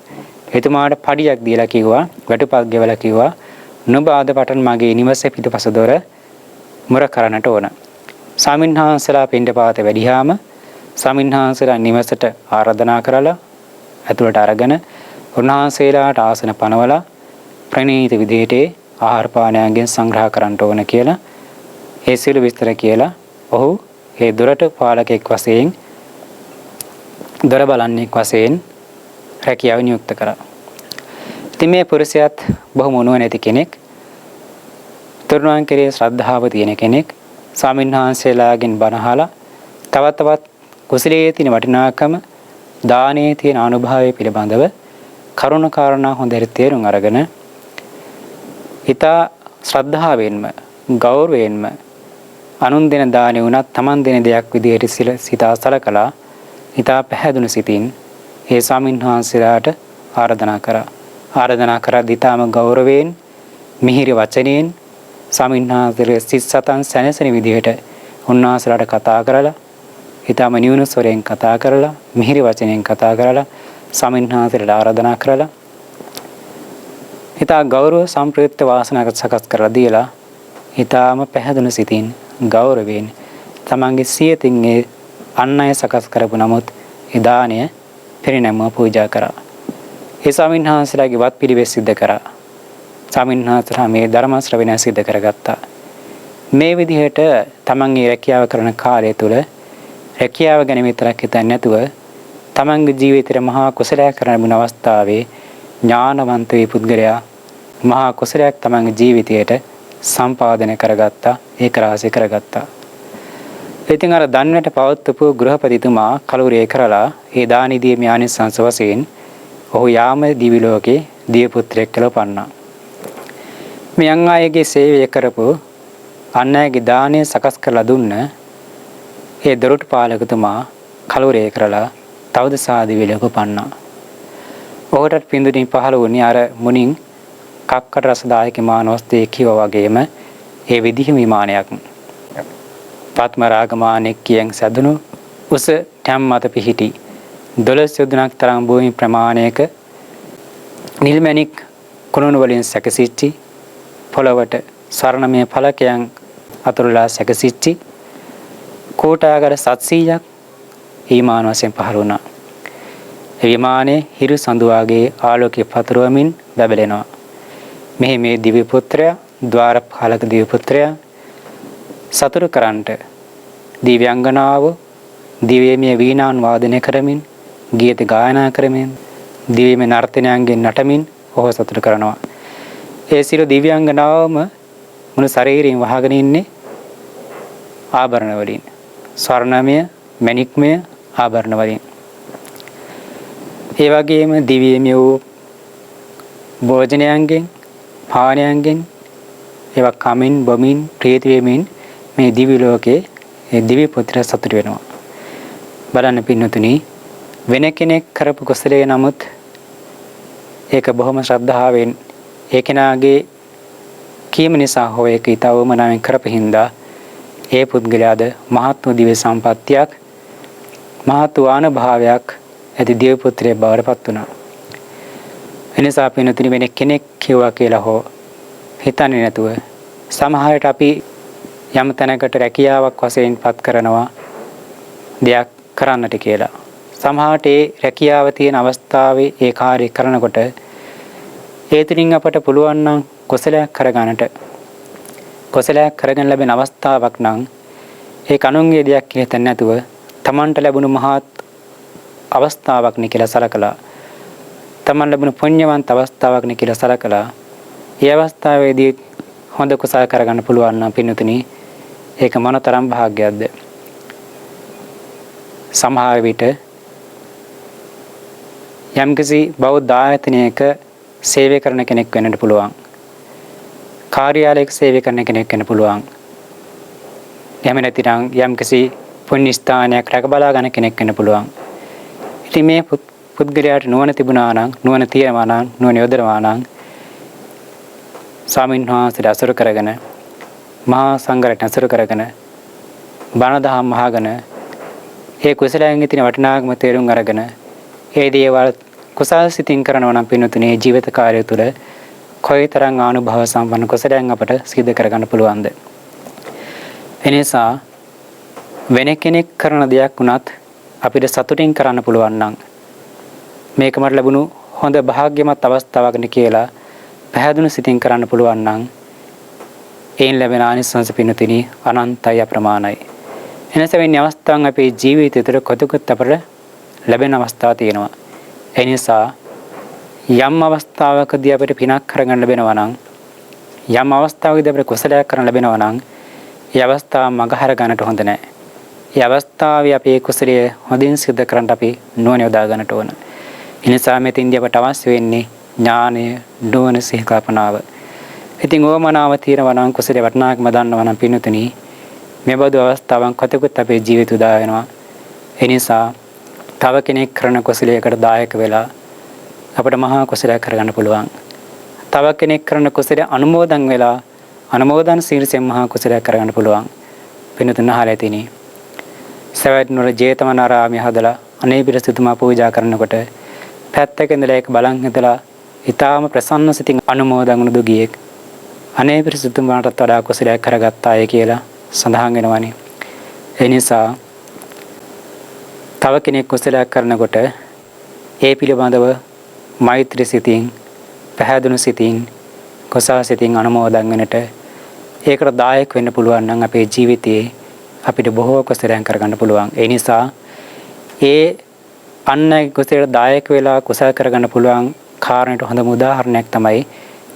Speaker 1: එතුමාට පඩියක් දීලා කිව්වා, වැටුපක් ගෙවලා කිව්වා නුඹ ආද පටන් මගේ නිවසේ පිටපස දොර මුර කරන්නට ඕන. ස්වාමීන් වහන්සේලා පින්ඩපාත වැඩියාම ස්වාමීන් වහන්සේලා නිවසට ආරාධනා කරලා ඇතුළට අරගෙන උන්වහන්සේලාට ආසන පනවලා ප්‍රණීත විදිහට ආහාර පානයන්ගෙන් සංග්‍රහ කරන්න ඕන කියලා ඒ සියලු විස්තර කියලා ඔහු ඒ දොරට පාලකෙක් වශයෙන් දොර බලන්නෙක් වශයෙන් රැකියාව නියුක්ත කරා. ඉතින් මේ පුරුෂයාත් බොහොම නුවණැති කෙනෙක්. තරුණයන් කෙරේ ශ්‍රද්ධාව තියෙන කෙනෙක්. ස්වාමීන් වහන්සේලාගෙන් බණ අහලා තවත් කුසලයේ තියෙන වටිනාකම දානයේ තියෙන අනුභවය පිළිබඳව කරුණ කාරණා හොඳට තේරුම් අරගෙන හිතා ශ්‍රද්ධාවෙන්ම ගෞරවයෙන්ම අනුන් දෙන දානෙ උනත් Taman දෙන දෙයක් විදිහට සිතා සලකලා හිතා පැහැදුණු සිතින් ඒ ස්වාමීන් වහන්සේලාට ආරාධනා කරා දිතාම ගෞරවයෙන් මිහිරි වචනයෙන් ස්වාමීන් වහන්සේලා සිත් සතන් සැනසෙන විදිහට උන්වහන්සේලාට කතා කරලා හිතාම නියුණු ස්වරයෙන් කතා කරලා මිහිරි වචනයෙන් කතා කරලා ස්වාමීන් වහන්සේලාට ආරාධනා කරලා හිතා ගෞරව සම්ප්‍රයුක්ත වාසනාවක් සකස් කරලා දීලා හිතාම පැහැදුණු සිතින් ගෞරවයෙන් තමන්ගේ සියතින් ඒ අන් අය සකස් කරපු නමුත් ඒ දානය පරිණාම පූජා කරා. ඒ ස්වාමීන් වහන්සේලාගේ වත් පිළිවෙත් සිද්ධ කරා. ස්වාමීන් වහන්සේලා මේ ධර්ම ශ්‍රවණය සිද්ධ කරගත්තා. මේ විදිහට තමන්ගේ රැකියාව කරන කාලය තුල රැකියාව ගැන විතරක් හිතන්නේ නැතුව තමන්ගේ ජීවිතේ මහා කුසලයක් කරන බුණ අවස්ථාවේ ඥානවන්ත වී පුද්ගලයා මහා කුසලයක් තමන්ගේ ජීවිතයට සම්පාදනය කරගත්තා, ඒක රාශී කරගත්තා. ඉතින් අර දන්නට පවත්වපු ගෘහපතිතුමා කලුරිය කරලා ඒ දානිදී මේ ආනිසංස වශයෙන් ඔහු යාම දිවි ලෝකේ දිය පුත්‍රයෙක් කියලා පන්නා. මේ අන් අයගේ සේවය කරපු අන් අයගේ දානය සකස් කරලා දුන්න ඒ දොරටු පාලකතුමා කලුරිය කරලා තවද සාදි විලක පන්නා. ඔහුට පින්දුනින් පහළ වුණේ අර මුනින් කක්කට රසදායක මානවස්තේ කිව්වා වගේම ඒ විදිහ විමානයක්. පත්ම රාගමානෙක් කියෙන් සැදුණු උස ටැම් මත පිහිටි 12 යොදුනක් තරම් භූමි ප්‍රමාණයක නිල්මැණික් කුණුණු වලින් සැකසිච්චි පොළවට ස්වර්ණමය ඵලකයන් අතුරුලා සැකසිච්චි කෝටාගර 700ක් ඊමාන වශයෙන් පහළ වුණා. ඒ විමානයේ හිරු සඳුවාගේ ආලෝකය පතුරවමින් බැබලෙනවා. මෙහි මේ දිව්‍ය පුත්‍රයා ద్వාරපාලක දිව්‍ය පුත්‍රයා සතුරු කරන්ට දිව්‍යංගනාව දිව්‍යමය වීණාන් වාදනය කරමින් ගීත ගායනා කරමින් දිව්‍යමය නර්තනයන්ගෙන් නටමින් ඔහු සතුරු කරනවා. ඒ සියලු දිව්‍යංගනාවම මුළු ශරීරයෙන් වහගෙන ඉන්නේ ආභරණ වලින්. ස්වර්ණමය, මණික්මය ආභරණ වලින්. ඒ වගේම දිව්‍යමය වූ භෝජනයන්ගෙන්, පානයන්ගෙන් ඒවා කමින්, බොමින්, ප්‍රීති වෙමින් මේ දිව්‍ය ලෝකේ ඒ දිව්‍ය පුත්‍ර සතුට වෙනවා. බලන්න පින්නතුනි, වෙන කෙනෙක් කරපු කුසලයේ නමුත් ඒක බොහොම ශ්‍රද්ධාවෙන් ඒ කෙනාගේ කීම නිසා හෝ ඒක ඊතවම නම් කරපු හින්දා ඒ පුද්ගලයාද මහත් වූ දිව්‍ය සම්පත්තියක් මහත් වූ ආනුභාවයක් ඇති දිව්‍ය පුත්‍රයෙක් බවට පත් වුණා. එනිසා පින්තුනි වෙන කෙනෙක් කිව්වා කියලා හෝ හිතන්නේ නැතුව සමහරට අපි යම් තැනකට රැකියාවක් වශයෙන් පත් කරනවා දෙයක් කරන්නට කියලා. සමහරට ඒ රැකියාව තියෙන අවස්ථාවේ ඒ කාර්ය කරනකොට ඒ තුලින් අපට පුළුවන් නම් කුසලයක් කරගන්නට කුසලයක් කරගෙන ලැබෙන අවස්ථාවක් නම් ඒ කණුන්ගේ දෙයක් කියලා හිතන්නේ නැතුව තමන්ට ලැබුණු මහත් අවස්ථාවක් නේ කියලා සලකලා තමන් ලැබුණු පුණ්‍යවන්ත අවස්ථාවක් නේ කියලා සලකලා ඒ අවස්ථාවේදී හොඳ කුසල කරගන්න පුළුවන් නම් පින්තුනි ඒක මොනතරම් වාසනාවක්ද. සමහර විට යම්කිසි බෞද්ධ ආයතනයක සේවය කරන කෙනෙක් වෙන්නට පුළුවන්. කාර්යාලයක සේවය කරන කෙනෙක් වෙන්න පුළුවන්. එහෙම නැතිනම් යම්කිසි පුණ්‍ය ස්ථානයක් රැක බලා ගන්න කෙනෙක් වෙන්න පුළුවන්. ඉතින් මේ පුද්ගලයාට නුවණ තිබුණා නම් නුවණ තියෙනවා නම් නුවණ යොදනවා නම් ස්වාමීන් වහන්සේට අසුර කරගෙන මහා සංඝරත්නය අසුර කරගෙන බණ දහම් අහගෙන ඒ කුසලයෙන් තියෙන වටිනාකම තේරුම් අරගෙන ඒ දේවල් කුසල් සිතින් කරනවා නම් පින්තුනේ ජීවිත කාර්යය තුළ කොයිතරම් ආනුභව සම්පන්න කුසලයන් අපට සිද්ධ කරගන්න පුළුවන්ද. එනිසා වෙන කෙනෙක් කරන දෙයක් වුණත් අපිට සතුටින් කරන්න පුළුවන් නම් මේක මට ලැබුණු හොඳ වාසනාවන්ත අවස්ථාවක් නේ කියලා පැහැදුණු සිතින් කරන්න පුළුවන් නම් ඒන් ලැබෙන ආනිසංස පින්තුනි අනන්තයි අප්‍රමාණයි. එනිසා මේ අවස්ථාවන් අපේ ජීවිතය තුළ කොතෙකුත් අපට ලැබෙන අවස්ථා තියෙනවා. ඒ නිසා යම් අවස්ථාවකදී අපිට පිනක් කරගන්න ලැබෙනවා නම් යම් අවස්ථාවකදී අපිට කුසලයක් කරන්න ලැබෙනවා නම් ඒ අවස්ථාව මගහර ගන්නට හොඳ නැහැ. ඒ අවස්ථාවේ අපේ කුසලය හොඳින් සිද්ධ කරන්න අපි නුවණ යොදා ගන්නට ඕන. ඒ නිසා මෙතෙන්දී අපට අවශ්‍ය වෙන්නේ ඥානය, නුවණ, සිහි කල්පනාව. ඉතින් ඕමනාව తీරනවා නම් කුසලයේ වටිනාකම දන්නවා නම් පින්තුනි මේ බඳු අවස්ථාවන් කොතෙකුත් අපේ ජීවිත උදා වෙනවා. ඒ නිසා තව කෙනෙක් කරන කුසලයකට දායක වෙලා අපිට මහා කුසලයක් කරගන්න පුළුවන්. තව කෙනෙක් කරන කුසලයේ අනුමෝදන් වෙලා අනුමෝදන් සීලයෙන් මහා කුසලයක් කරගන්න පුළුවන්. පින්තුන් අහලා තිනේ. සවැත් නුවර ජේතවනාරාමයේ හදලා අනේ පිරිසිදුමා පූජා කරනකොට පැත්තක ඉඳලා ඒක බලන් හිටලා ඊටාම ප්‍රසන්න සිතින් අනුමෝදන් වුණු දුගියෙක් අනේ පිරිසිදුමාටත් වඩා කුසලයක් කරගත්තාය කියලා සඳහන් වෙනවානේ. ඒ නිසා තව කෙනෙක් කුසලයක් කරනකොට ඒ පිළිබඳව මෛත්‍රී සිතින් පැහැදුණු සිතින් කුසල සිතින් අනුමෝදන් වෙනට ඒකට දායක වෙන්න පුළුවන් නම් අපේ ජීවිතයේ අපිට බොහෝ කුසලයන් කරගන්න පුළුවන්. ඒ නිසා ඒ අන්නගේ කුසලයට දායක වෙලා කුසල කරගන්න පුළුවන් කාරණයට හොඳම උදාහරණයක් තමයි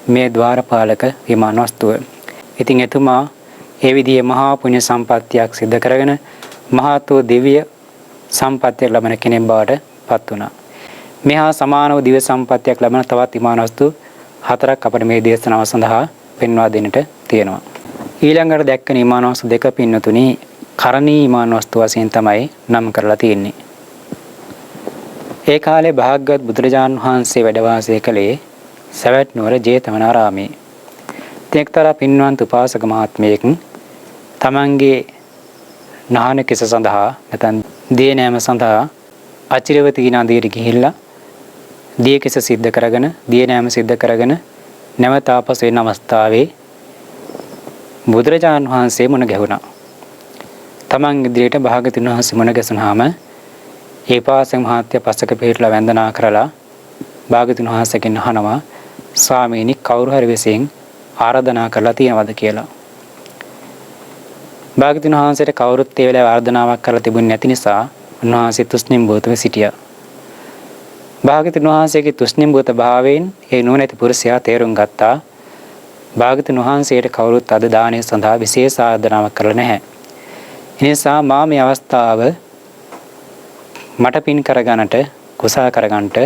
Speaker 1: මේ ద్వාරපාලක විමාන වස්තුව. ඉතින් එතුමා ඒ විදිහේ මහා පුණ්‍ය සම්පත්තියක් සිද්ධ කරගෙන මහත් වූ දිව්‍ය සම්පත්තියක් ලබන කෙනෙක් බවට පත් වුණා. මෙහා සමාන වූ දිව්‍ය සම්පත්තියක් ලබන තවත් විමාන වස්තු 4ක් අපිට මේ දේශනාව සඳහා පෙන්වා දෙන්නට තියෙනවා. ඊළඟට දැක්ක විමාන වස්තු දෙක පින්නතුනි කරණී විමාන වස්තු වශයෙන් තමයි නම් කරලා තියෙන්නේ. ඒ කාලේ භාග්‍යවත් බුදුරජාණන් වහන්සේ වැඩ වාසය කළේ සවැත් නුවර ජේතවනාරාමයේ. එක්තරා පින්වන්ත උපාසක මහත්මයෙක් තමන්ගේ නාන කිස සඳහා නැත්නම් දිය නෑම සඳහා අචිරවතී නදියට ගිහිල්ලා දිය කිස සිද්ධ කරගෙන දිය නෑම සිද්ධ කරගෙන නැවත ආපසු එන අවස්ථාවේ බුදුරජාණන් වහන්සේ මුණ ගැහුණා. තමන් ඉදිරියට භාග්‍යවතුන් වහන්සේ මුණ ගැසුණාම ඒ පාසක මහත්ය පසක පිටලා වන්දනා කරලා භාග්‍යවතුන් වහන්සේගෙන් අහනවා ස්වාමීනි කවුරු හරි විසින් ආරාධනා කරලා තියෙනවද කියලා. භාග්‍යවතුන් වහන්සේට කවුරුත් ඒ වෙලාවේ ආරාධනාවක් කරලා තිබුණේ නැති නිසා උන්වහන්සේ තුෂ්ණිම් භූතව සිටියා. භාග්‍යවතුන් වහන්සේගේ තුෂ්ණිම් භූත භාවයෙන් ඒ නුවණැති පුරුෂයා තේරුම් ගත්තා. භාග්‍යවතුන් වහන්සේට කවුරුත් අද දානය සඳහා විශේෂ ආරාධනාවක් කරලා නැහැ. ඒ නිසා මා මේ අවස්ථාව මට පින් කරගන්නට කුසල කරගන්නට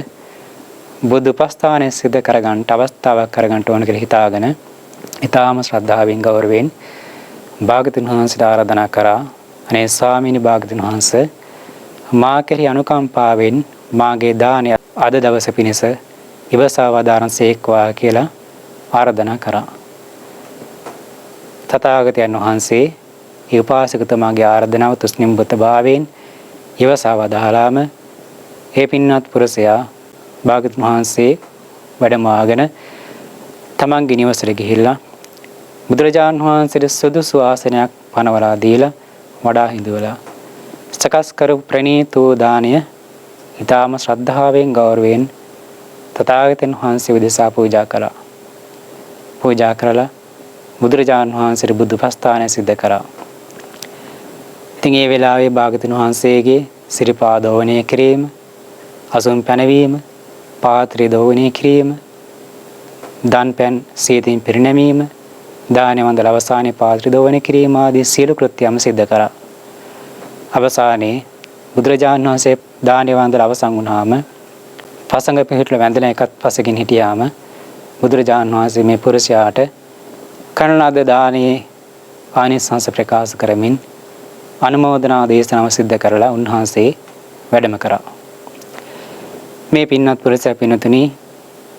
Speaker 1: බුදු උපස්ථානය සිද්ධ කරගන්නට අවස්ථාවක් කරගන්නට ඕන කියලා හිතාගෙන ඊටාම ශ්‍රද්ධාවෙන් ගෞරවයෙන් භාග්‍යවතුන් වහන්සේට ආරාධනා කරා. අනේ ස්වාමීනි භාග්‍යවතුන් වහන්සේ මා කෙරෙහි අනුකම්පාවෙන් මාගේ දානය අද දවස පිණිස ඉවසා වදාරන්සේක්වා කියලා ආරාධනා කරා. තථාගතයන් වහන්සේ ඒ උපාසකතුමාගේ ආරාධනාව තුස්නිම්බුත භාවයෙන් ඉවසා වදාලාම ඒ පින්වත් පුරුෂයා භාග්‍යවතුන් වහන්සේ වැඩමවාගෙන තමන්ගේ නිවසට ගිහිල්ලා බුදුරජාණන් වහන්සේට සුදුසු ආසනයක් පනවලා දීලා වඩා හිඳුවලා සකස් කරු ප්‍රණීත වූ දානය ඊටාම ශ්‍රද්ධාවෙන් ගෞරවයෙන් තථාගතයන් වහන්සේ උදෙසා පූජා කළා. පූජා කරලා බුදුරජාණන් වහන්සේට බුදුපස්ථානය සිද්ධ කරා. ඉතින් ඒ වෙලාවේ භාග්‍යවතුන් වහන්සේගේ සිරිපා දෝවණය කිරීම, අසුන් පැනවීම, පාත්‍රය දෝවණය කිරීම, දන් පැන් සීතින් පිරිනැමීම, දාන වන්දන අවසානයේ පාත්‍රය දෝවණය කිරීම ආදී සියලු කෘත්‍යයන් සිද්ධ කරා. අවසානයේ බුදුරජාණන් වහන්සේ දාන වන්දන අවසන් වුණාම පසඟ පිහිටල වැඳලා එකත් පසකින් හිටියාම බුදුරජාණන් වහන්සේ මේ පුරුෂයාට කරන ලද දානයේ ආනිසංස ප්‍රකාශ කරමින් අනුමෝදනා දේශනාව සිද්ධ කරලා උන්වහන්සේ වැඩම කරා. මේ පින්වත් පුරුෂයා පින්තුණි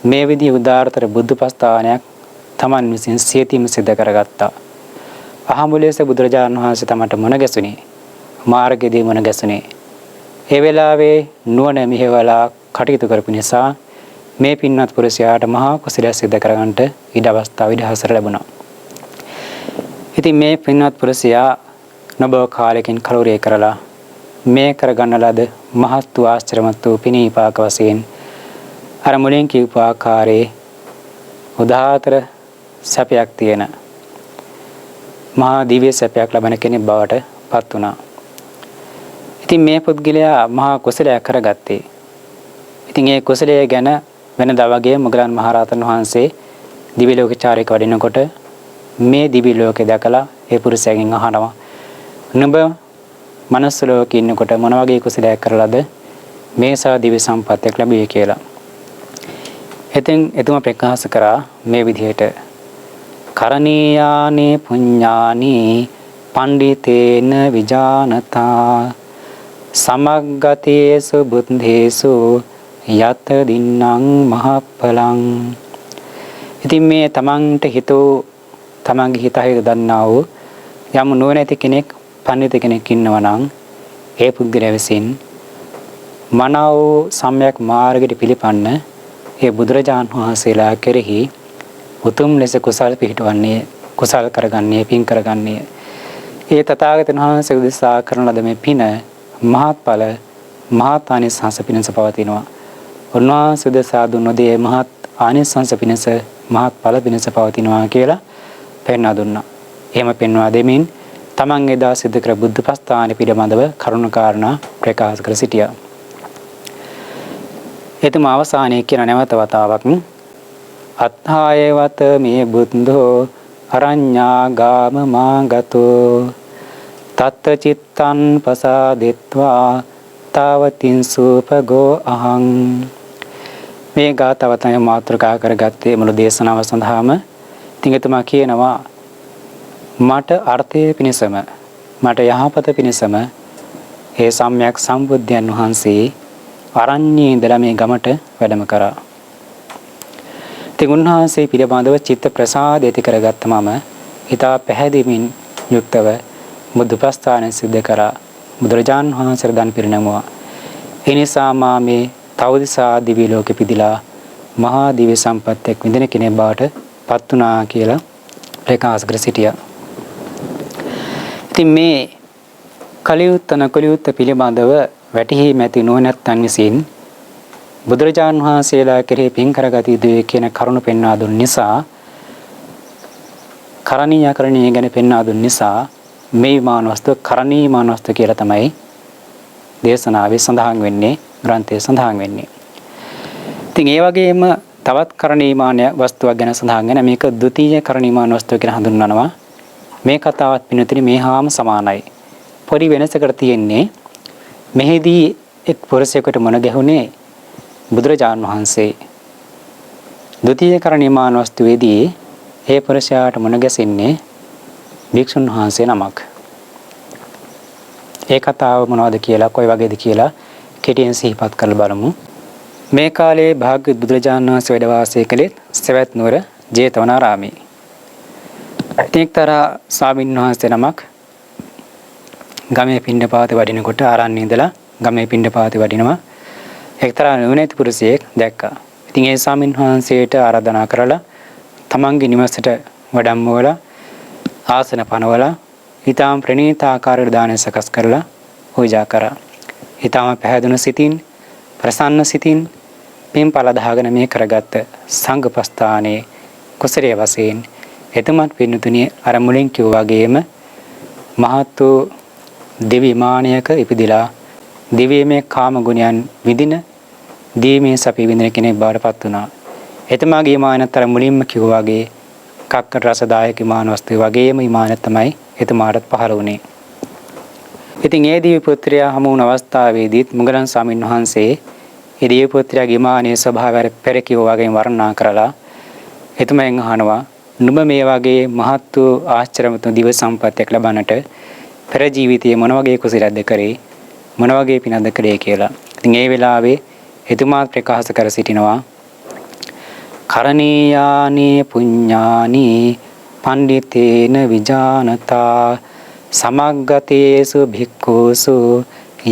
Speaker 1: මේ විදිහේ උදාාරතර බුද්ධපස්ථානයක් තමන් විසින් සියතිම සිද්ධ කරගත්තා. අහඹුලේස බුදුරජාණන් වහන්සේ තමට මුණ ගැසුනේ. මාර්ගයේදී මුණ ගැසුනේ. ඒ වෙලාවේ නුවණ මිහිවලා කටයුතු කරපු නිසා මේ පින්වත් පුරුෂයාට මහා කුසලයක් සිද්ධ කරගන්නට ඉඩ අවස්ථාව ඉඩහසර ලැබුණා. ඉතින් මේ පින්වත් පුරුෂයා නොබව කාලයකින් කලුරිය කරලා මේ කරගන්න ලද මහත් වූ ආශ්චර්යමත් වූ පිනීපාක වශයෙන් අර මුලින් කියපු ආකාරයේ උදාාතර සැපයක් තියෙන මහා දිව්‍ය සැපයක් ලබන කෙනෙක් බවට පත් වුණා. ඉතින් මේ පුද්ගලයා මහා කුසලයක් කරගත්තේ. ඉතින් ඒ කුසලය ගැන වෙනදා වගේ මොග්ගලන් මහරහතන් වහන්සේ දිව්‍ය ලෝකචාරික වඩිනකොට මේ දිව්‍ය ලෝකේ දැකලා ඒ පුරුෂයාගෙන් අහනවා නුඹ මනස් ලෝකේ ඉන්නකොට මොන වගේ කුසලයක් කරලාද මේසා දිව්‍ය සම්පත්තියක් ලැබුවේ කියලා. ඉතින් එතුමා ප්‍රකාශ කරා මේ විදිහට කරණීයානේ පුඤ්ඤානි පණ්ඩිතේන විජානතා සමග්ගතේසු බුද්ධේසු යත දින්නම් මහප්පලං. ඉතින් මේ තමන්ට හිතෝ තමන්ගේ හිතයි දන්නා වූ යම් නුවණැති කෙනෙක් පඬිත කෙනෙක් ඉන්නවා නම් ඒ පුද්ගලයා විසින් මනාව සම්‍යක් මාර්ගයට පිළිපන්න ඒ බුදුරජාණන් වහන්සේලා කෙරෙහි උතුම් ලෙස කුසල් පිහිටවන්නේ, කුසල් කරගන්නේ, පින් කරගන්නේ. ඒ තථාගතයන් වහන්සේ උදෙසා කරන ලද මේ පින මහත්ඵල මහත් ආනිසංස පිණිස පවතිනවා. උන්වහන්සේ උදෙසා දුන්නෝදී මහත් ආනිසංස පිණිස මහත්ඵල පිණිස පවතිනවා කියලා පෙන්වා දුන්නා. එහෙම පෙන්වා දෙමින් තමන් එදා සිද්ධ කර බුද්ධපස්ථාන පිළිබඳව කරුණු කාරණා ප්‍රකාශ කර සිටියා. එතුම අවසානයේ කියන නැවත වතාවක් අත්ථායවත මේ බුද්ධෝ අරඤ්ඤාගාම මාගතෝ තත්ත චිත්තං පසාදෙත්වා තාවතින් සූපගෝ අහං. මේ ගාථාව තමයි මාතෘකා කරගත්තේ මුළු දේශනාව සඳහාම. ඉතින් එතුමා කියනවා මට අර්ථය පිණිසම මට යහපත පිණිසම ඒ සම්්‍යක් සම්බුද්ධයන් වහන්සේ අරණ්‍යයේ ඉඳලා මේ ගමට වැඩම කරා. ඉතින් උන්වහන්සේ පිළිබඳව චිත්ත ප්‍රසාදය ඇති කරගත්ත මම හිතා පැහැදීමින් යුක්තව බුද්ධපස්ථානය සිද්ධ කරා. බුදුරජාණන් වහන්සේට දන් පිරිනැමුවා. ඒ නිසා මා මේ තවදිසා දිව්‍ය ලෝකෙ පිදිලා මහා දිව්‍ය සම්පත්තියක් විඳින කෙනෙක් බවට පත් වුණා කියලා ප්‍රකාශ කර සිටියා. ඉතින් මේ කලියුත් නකලියුත් පිළිබඳව වැටහි මැති නොනැත්තන් විසින් බුදුරජාණන් වහන්සේලා කෙරෙහි පින් කරගත යුතුයි කියන කරුණ පෙන්වා දුන් නිසා කරණීය ගැන පෙන්වා දුන් නිසා මේ මානවස්තු කරණීය මානවස්තු කියලා තමයි දේශනාවේ සඳහන් වෙන්නේ, ග්‍රන්ථයේ සඳහන් වෙන්නේ. ඉතින් ඒ වගේම තවත් කරණීය වස්තුවක් ගැන සඳහන් වෙන මේක ද්විතීය කරණීය වස්තුව කියලා හඳුන්වනවා. මේ කතාවත් පින්නතුනි මේ හාම සමානයි. පොඩි වෙනසකට තියෙන්නේ මෙහිදී එක් පුරුෂයෙකුට මුණ ගැහුනේ බුදුරජාණන් වහන්සේ. ද්විතීය කරණීය වස්තුවේදී ඒ පුරුෂයාට මුණ ගැසෙන්නේ භික්ෂුන් වහන්සේ නමක්. ඒ කතාව මොනවද කියලා, කොයි වගේද කියලා කෙටියෙන් සිහිපත් කරලා බලමු. මේ කාලේ භාග්‍යවත් බුදුරජාණන් වහන්සේ වැඩ වාසය කළේ සවැත් නුවර ජේතවනාරාමයේ. එක්තරා ස්වාමීන් වහන්සේ නමක් ගමේ පිණ්ඩපාතේ වඩිනකොට ආරණ්‍ය ඉඳලා ගමේ පිණ්ඩපාතේ වඩිනවා එක්තරා නුවණැති පුරුෂයෙක් දැක්කා. ඉතින් ඒ ස්වාමීන් වහන්සේට ආරාධනා කරලා තමන්ගේ නිවසට වඩම්මවලා ආසන පනවලා ඊටාම් ප්‍රණීත ආකාරයට දානය සකස් කරලා පූජා කරා. ඊටාම පැහැදුණු සිතින් ප්‍රසන්න සිතින් පින්පල දහගෙන මේ කරගත්ත සංඝපස්ථානයේ කුසලයේ වශයෙන් එතුමත් පින්නතුණිය අර මුලින් කිව්වා වගේම මහත් වූ දිව්‍ය විමානයක ඉපදිලා දිව්‍යමය කාම ගුණයන් විඳින දීමේ සපි විඳින කෙනෙක් බවට පත් වුණා. එතුමාගේ විමානතර මුලින්ම කිව්වා වගේ කක්කට රසදායක විමාන වස්තුව වගේම විමාන තමයි එතුමාට පහළ වුණේ. ඉතින් ඒ දිව්‍ය පුත්‍රයා හමු වුණ අවස්ථාවේදීත් මුගලන් ස්වාමීන් වහන්සේ ඒ දිව්‍ය පුත්‍රයාගේ විමානයේ ස්වභාවය පෙර කිව්වා වගේ වර්ණනා කරලා එතුමෙන් අහනවා නුඹ මේ වගේ මහත් වූ ආශ්චර්යමත් දිව සම්පත්තියක් ලබන්නට පෙර ජීවිතයේ මොන වගේ කුසලයක්ද කරේ මොන වගේ පිනක්ද කළේ කියලා. ඉතින් ඒ වෙලාවේ එතුමා ප්‍රකාශ කර සිටිනවා කරණීයානි පුඤ්ඤානි පණ්ඩිතේන විජානතා සමග්ගතේසු භික්ඛූසු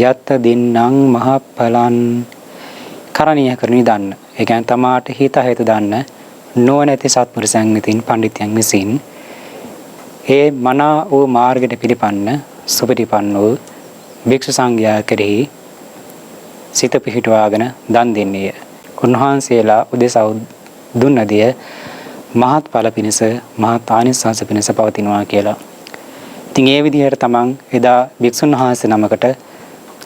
Speaker 1: යත් දින්නම් මහප්පලන්. කරණීය කරණී දන්න. ඒ කියන්නේ තමාට හිත හේතු දන්න නොනැති සත්පුරුෂයන් විසින් පඬිතුයන් විසින් ඒ මනා වූ මාර්ගයට පිළිපන්න සුපටිපන්න වූ භික්ෂු සංඝයා කෙරෙහි සිත පිහිටුවාගෙන දන් දෙන්නේය. උන්වහන්සේලා උදෙසා දුන්නදිය මහත් ඵල පිණිස මහත් ආනිසංස පිණිස පවතිනවා කියලා. ඉතින් ඒ විදිහට තමන් එදා භික්ෂුන් වහන්සේ නමකට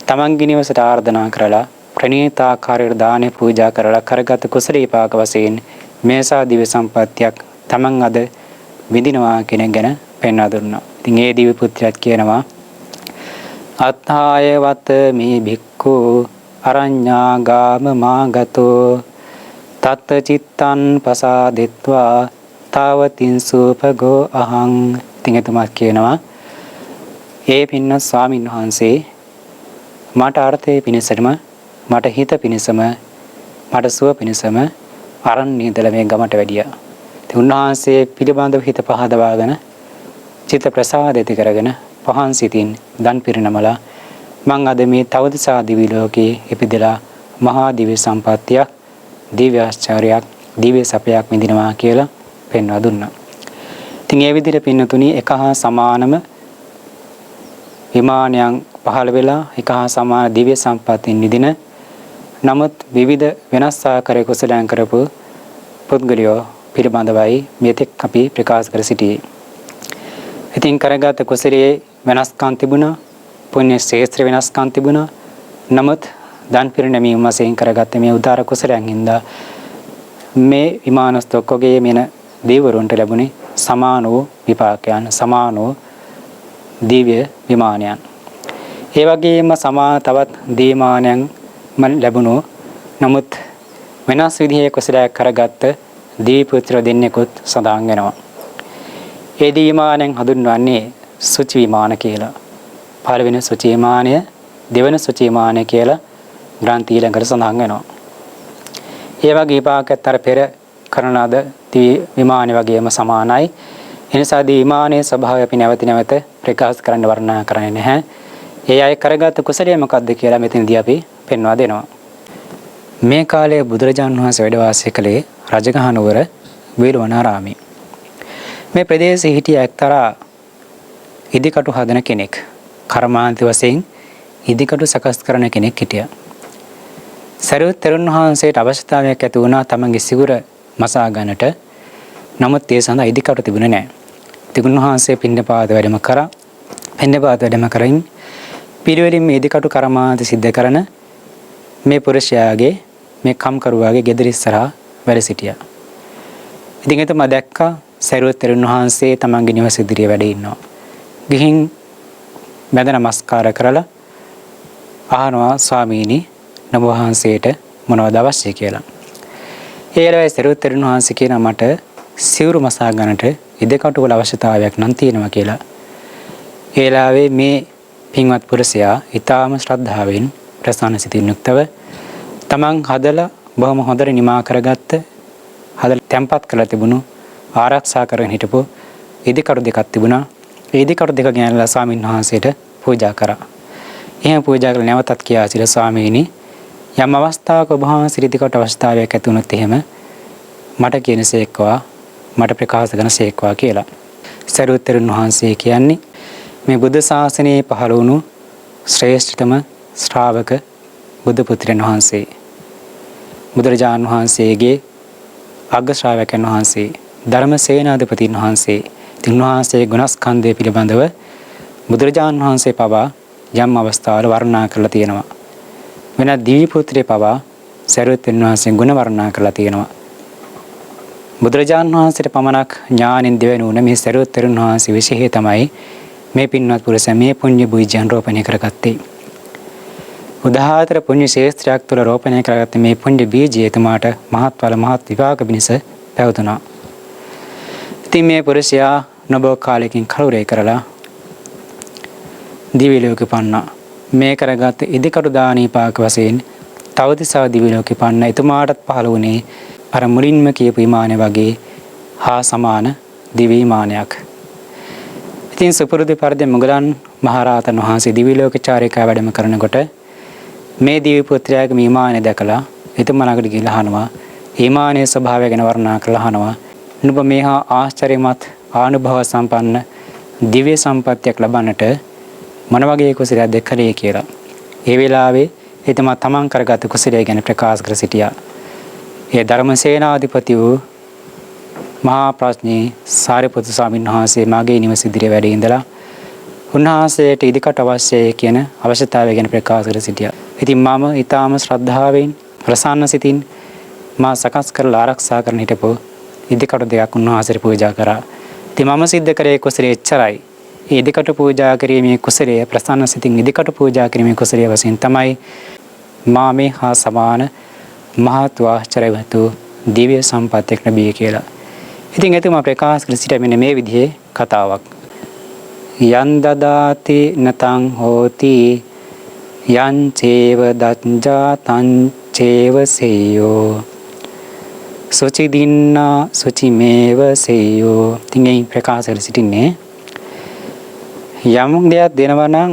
Speaker 1: තමන්ගේ නිවසට ආරාධනා කරලා ප්‍රණීත ආකාරයට දානේ පූජා කරලා කරගත් කුසල විපාක වශයෙන් මේසා දිව්‍ය සම්පත්තියක් තමන් අද විඳිනවා කියන ගැන පෙන්වා දුන්නා. ඉතින් ඒ දිව්‍ය පුත්‍රයාත් කියනවා අත්ථාය වත මේ භික්ඛු අරඤ්ඤාගාම මාගතෝ තත් චිත්තං පසාදෙත්වා තාවතින් සූපගෝ අහං. ඉතින් එතුමා කියනවා ඒ පින්න ස්වාමීන් වහන්සේ මට අර්ථයේ පිණිසම මට හිත පිණිසම මට සුව පිණිසම අරණ්‍ය ඉඳලා මේ ගමට වැඩියා. ඉතින් උන්වහන්සේ පිළිබඳව හිත පහදවාගෙන චිත්ත ප්‍රසාද ඇති කරගෙන පහන් සිතින් දන් පිරිනමලා මං අද මේ තවදසා දිවි ලෝකේ ඉපදලා මහා දිව්‍ය සම්පත්තියක් දිව්‍ය ආශ්චර්යයක් දිව්‍ය සපයක් විඳිනවා කියලා පෙන්වා දුන්නා. ඉතින් ඒ විදිහට පින්නතුණි එක හා සමානම විමානයන් පහළ වෙලා එක හා සමාන දිව්‍ය සම්පත්තින් විඳින නමුත් විවිධ වෙනස් ආකාරයක කුසලයන් කරපු පුද්ගලයෝ පිළිබඳවයි මෙතෙක් අපි ප්‍රකාශ කර සිටියේ. ඉතින් කරගත් කුසලයේ වෙනස්කම් තිබුණා, පුණ්‍ය ශේත්‍ර වෙනස්කම් තිබුණා. නමුත් දන් පිරිනැමීම වශයෙන් කරගත්ත මේ උදාර කුසලයන් හින්දා මේ විමානස්තොක්කගේ මෙන දේවරුන්ට ලැබුණේ සමාන වූ විපාකයන්, සමාන වූ දිව්‍ය විමානයන්. ඒ වගේම සමාන තවත් දීමානයන් ලැබුණු නමුත් වෙනස් විදිහේ කුසලයක් කරගත්ත දිව්‍ය පුත්‍ර දෙන්නෙකුත් සඳහන් වෙනවා. ඒ දීමානයන් හඳුන්වන්නේ සුචි විමාන කියලා. පළවෙනි සුචි විමානය, දෙවන සුචි විමානය කියලා ග්‍රන්ථ ඊළඟට සඳහන් වෙනවා. ඒ වගේ විපාකත් අර පෙර කරන ලද දිව්‍ය විමානය වගේම සමානයි. එනිසා දිව්‍ය විමානයේ ස්වභාවය අපි නැවත ප්‍රකාශ කරන්න වර්ණනා කරන්නේ නැහැ. ඒ අය කරගත් කුසලය මොකක්ද කියලා මෙතනදී අපි පෙන්වා දෙනවා. මේ කාලයේ බුදුරජාණන් වහන්සේ වැඩ වාසය කළේ රජගහ නුවර වේළුවනාරාමයේ. මේ ප්‍රදේශයේ හිටිය එක්තරා ඉදිකටු හදන කෙනෙක්, කර්මාන්ත වශයෙන් ඉදිකටු සකස් කරන කෙනෙක් හිටියා. සරියුත් තෙරුන් වහන්සේට අවශ්‍යතාවයක් ඇති වුණා තමන්ගේ සිවුර මසා ගන්නට. නමුත් ඒ සඳහා ඉදිකටු තිබුණේ නැහැ. තිගුණ වහන්සේ පින්ඩපාත වැඩම කරා. පින්ඩපාත වැඩම කරමින් පිරිවෙලින් මේ ඉදිකටු කර්මාන්ත සිද්ධ කරන මේ පුරුෂයාගේ මේ කම්කරුවාගේ ගෙදර ඉස්සරහා වැඩ සිටියා. ඉතින් එතුමා දැක්කා සරියුත් තෙරුන් වහන්සේ තමන්ගේ නිවස ඉදිරියේ වැඩ ඉන්නවා. ගිහින් මැද නමස්කාර කරලා අහනවා ස්වාමීනි නම වහන්සේට මොනවද අවශ්‍ය කියලා. ඒ වෙලාවේ සරියුත් තෙරුන් වහන්සේ කියනවා මට සිවුරු මසා ගන්නට ඉදිකටු වල අවශ්‍යතාවයක් නම් තියෙනවා කියලා. ඒ වෙලාවේ මේ පින්වත් පුරුෂයා ඊටාම ශ්‍රද්ධාවෙන් ප්‍රසන්න සිතින් යුක්තව තමන් හදලා බොහොම හොඳට නිමා කරගත්ත හදලා තැම්පත් කරලා තිබුණු ආරක්ෂා කරගෙන හිටපු ඉදිකටු දෙකක් තිබුණා. ඒ ඉදිකටු දෙක ගෙනල්ලා ස්වාමීන් වහන්සේට පූජා කරා. එහෙම පූජා කරලා නැවතත් කියා සිට ස්වාමීනි යම් අවස්ථාවක ඔබ වහන්සේ ඉදිකට අවස්ථාවයක් ඇති වුණොත් එහෙම මට කියනසේක්වා මට ප්‍රකාශ කරනසේක්වා කියලා. සරුවතරුන් වහන්සේ කියන්නේ මේ බුද්ධ ශාසනයේ පහළ වුණු ශ්‍රේෂ්ඨතම ශ්‍රාවක බුදු පුත්‍රයන් වහන්සේ. බුදුරජාණන් වහන්සේගේ අග්‍ර ශ්‍රාවකයන් වහන්සේ ධර්මසේනාධිපතින් වහන්සේ. උන්වහන්සේ ගුණස්කන්ධය පිළිබඳව බුදුරජාණන් වහන්සේ පවා යම් අවස්ථාවල වර්ණනා කරලා තියෙනවා. වෙන දිව්‍ය පුත්‍රය පවා සරුවතරුන් වහන්සේ ගුණ වර්ණනා කරලා තියෙනවා. බුදුරජාණන් වහන්සේට පමණක් ඥානින් දෙවෙනි වුණ මේ සරුවතරුන් වහන්සේ විශේෂය තමයි මේ පින්වත් පුරුෂයා මේ පුණ්‍ය බීජයන් රෝපණය කරගත්තේ. උදාහතර පුණ්‍ය ශේත්‍රයක් තුළ රෝපණය කරගත්තේ මේ පුණ්‍ය බීජය එතුමාට මහත්ඵල මහත් විපාක පිණිස පැවතුණා. ඉතින් මේ පුරුෂයා නොබෝ කාලයකින් කලුරේ කරලා දිව්‍ය ලෝකෙ පන්නා. මේ කරගත් ඉදිකටු දානීපාක වශයෙන් තවතිසා දිව්‍ය ලෝකෙ පන්න එතුමාටත් පහළ වුණේ අර මුලින්ම කියපු විමානය වගේ හා සමාන දිව්‍ය විමානයක්. ඉතින් සුපුරුදු පරිදි මුගලන් මහරහතන් වහන්සේ දිව්‍ය ලෝක චාරිකා වැඩම කරනකොට මේ දිව්‍ය පුත්‍රයාගේ විමානය දැකලා එතුමා ළඟට ගිහිල්ලා අහනවා විමානයේ ස්වභාවය ගැන වර්ණනා කරලා අහනවා නුඹ මේහා ආශ්චර්යමත් ආනුභව සම්පන්න දිව්‍ය සම්පත්තියක් ලබන්නට මොන වගේ කුසලයක් දැක්කලේ කියලා. ඒ වෙලාවේ එතුමා තමන් කරගත් කුසලය ගැන ප්‍රකාශ කර සිටියා. ඒ ධර්මසේනාධිපති වූ මහා ප්‍රඥේ සාරිපුත්තු ස්වාමීන් වහන්සේ මාගේ නිවස ඉදිරියේ වැඩ ඉඳලා උන්වහන්සේට ඉදිකට අවශ්‍යයි කියන අවශ්‍යතාවය ගැන ප්‍රකාශ කර සිටියා. ඉතින් මම ඊටාම ශ්‍රද්ධාවෙන් ප්‍රසන්න සිතින් මා සකස් කරලා ආරක්ෂා කරන හිටපො ඉදිකට දෙකක් උන්වහන්සේට පූජා කරා. ඉතින් මම සිද්ධ කරේ කුසලයේ එච්චරයි. ඒ ඉදිකට පූජා කිරීමේ කුසලය ප්‍රසන්න සිතින් ඉදිකට පූජා කිරීමේ කුසලය වශයෙන් තමයි මා මේ හා සමාන මහත් ආශ්චර්යවත් දිව්‍ය සම්පත්තියක් ලැබියේ කියලා. ඉතින් එතුමා ප්‍රකාශ කර සිටින මෙන්න මේ විදිහේ කතාවක්. යන් දදාති නතං හෝති යං චේව දත්ජා තං චේව සේයෝ සුචි දින්නා සුචි මේව සේයෝ. ඉතින් ඒ ප්‍රකාශ කර සිටින්නේ යම් දෙයක් දෙනවා නම්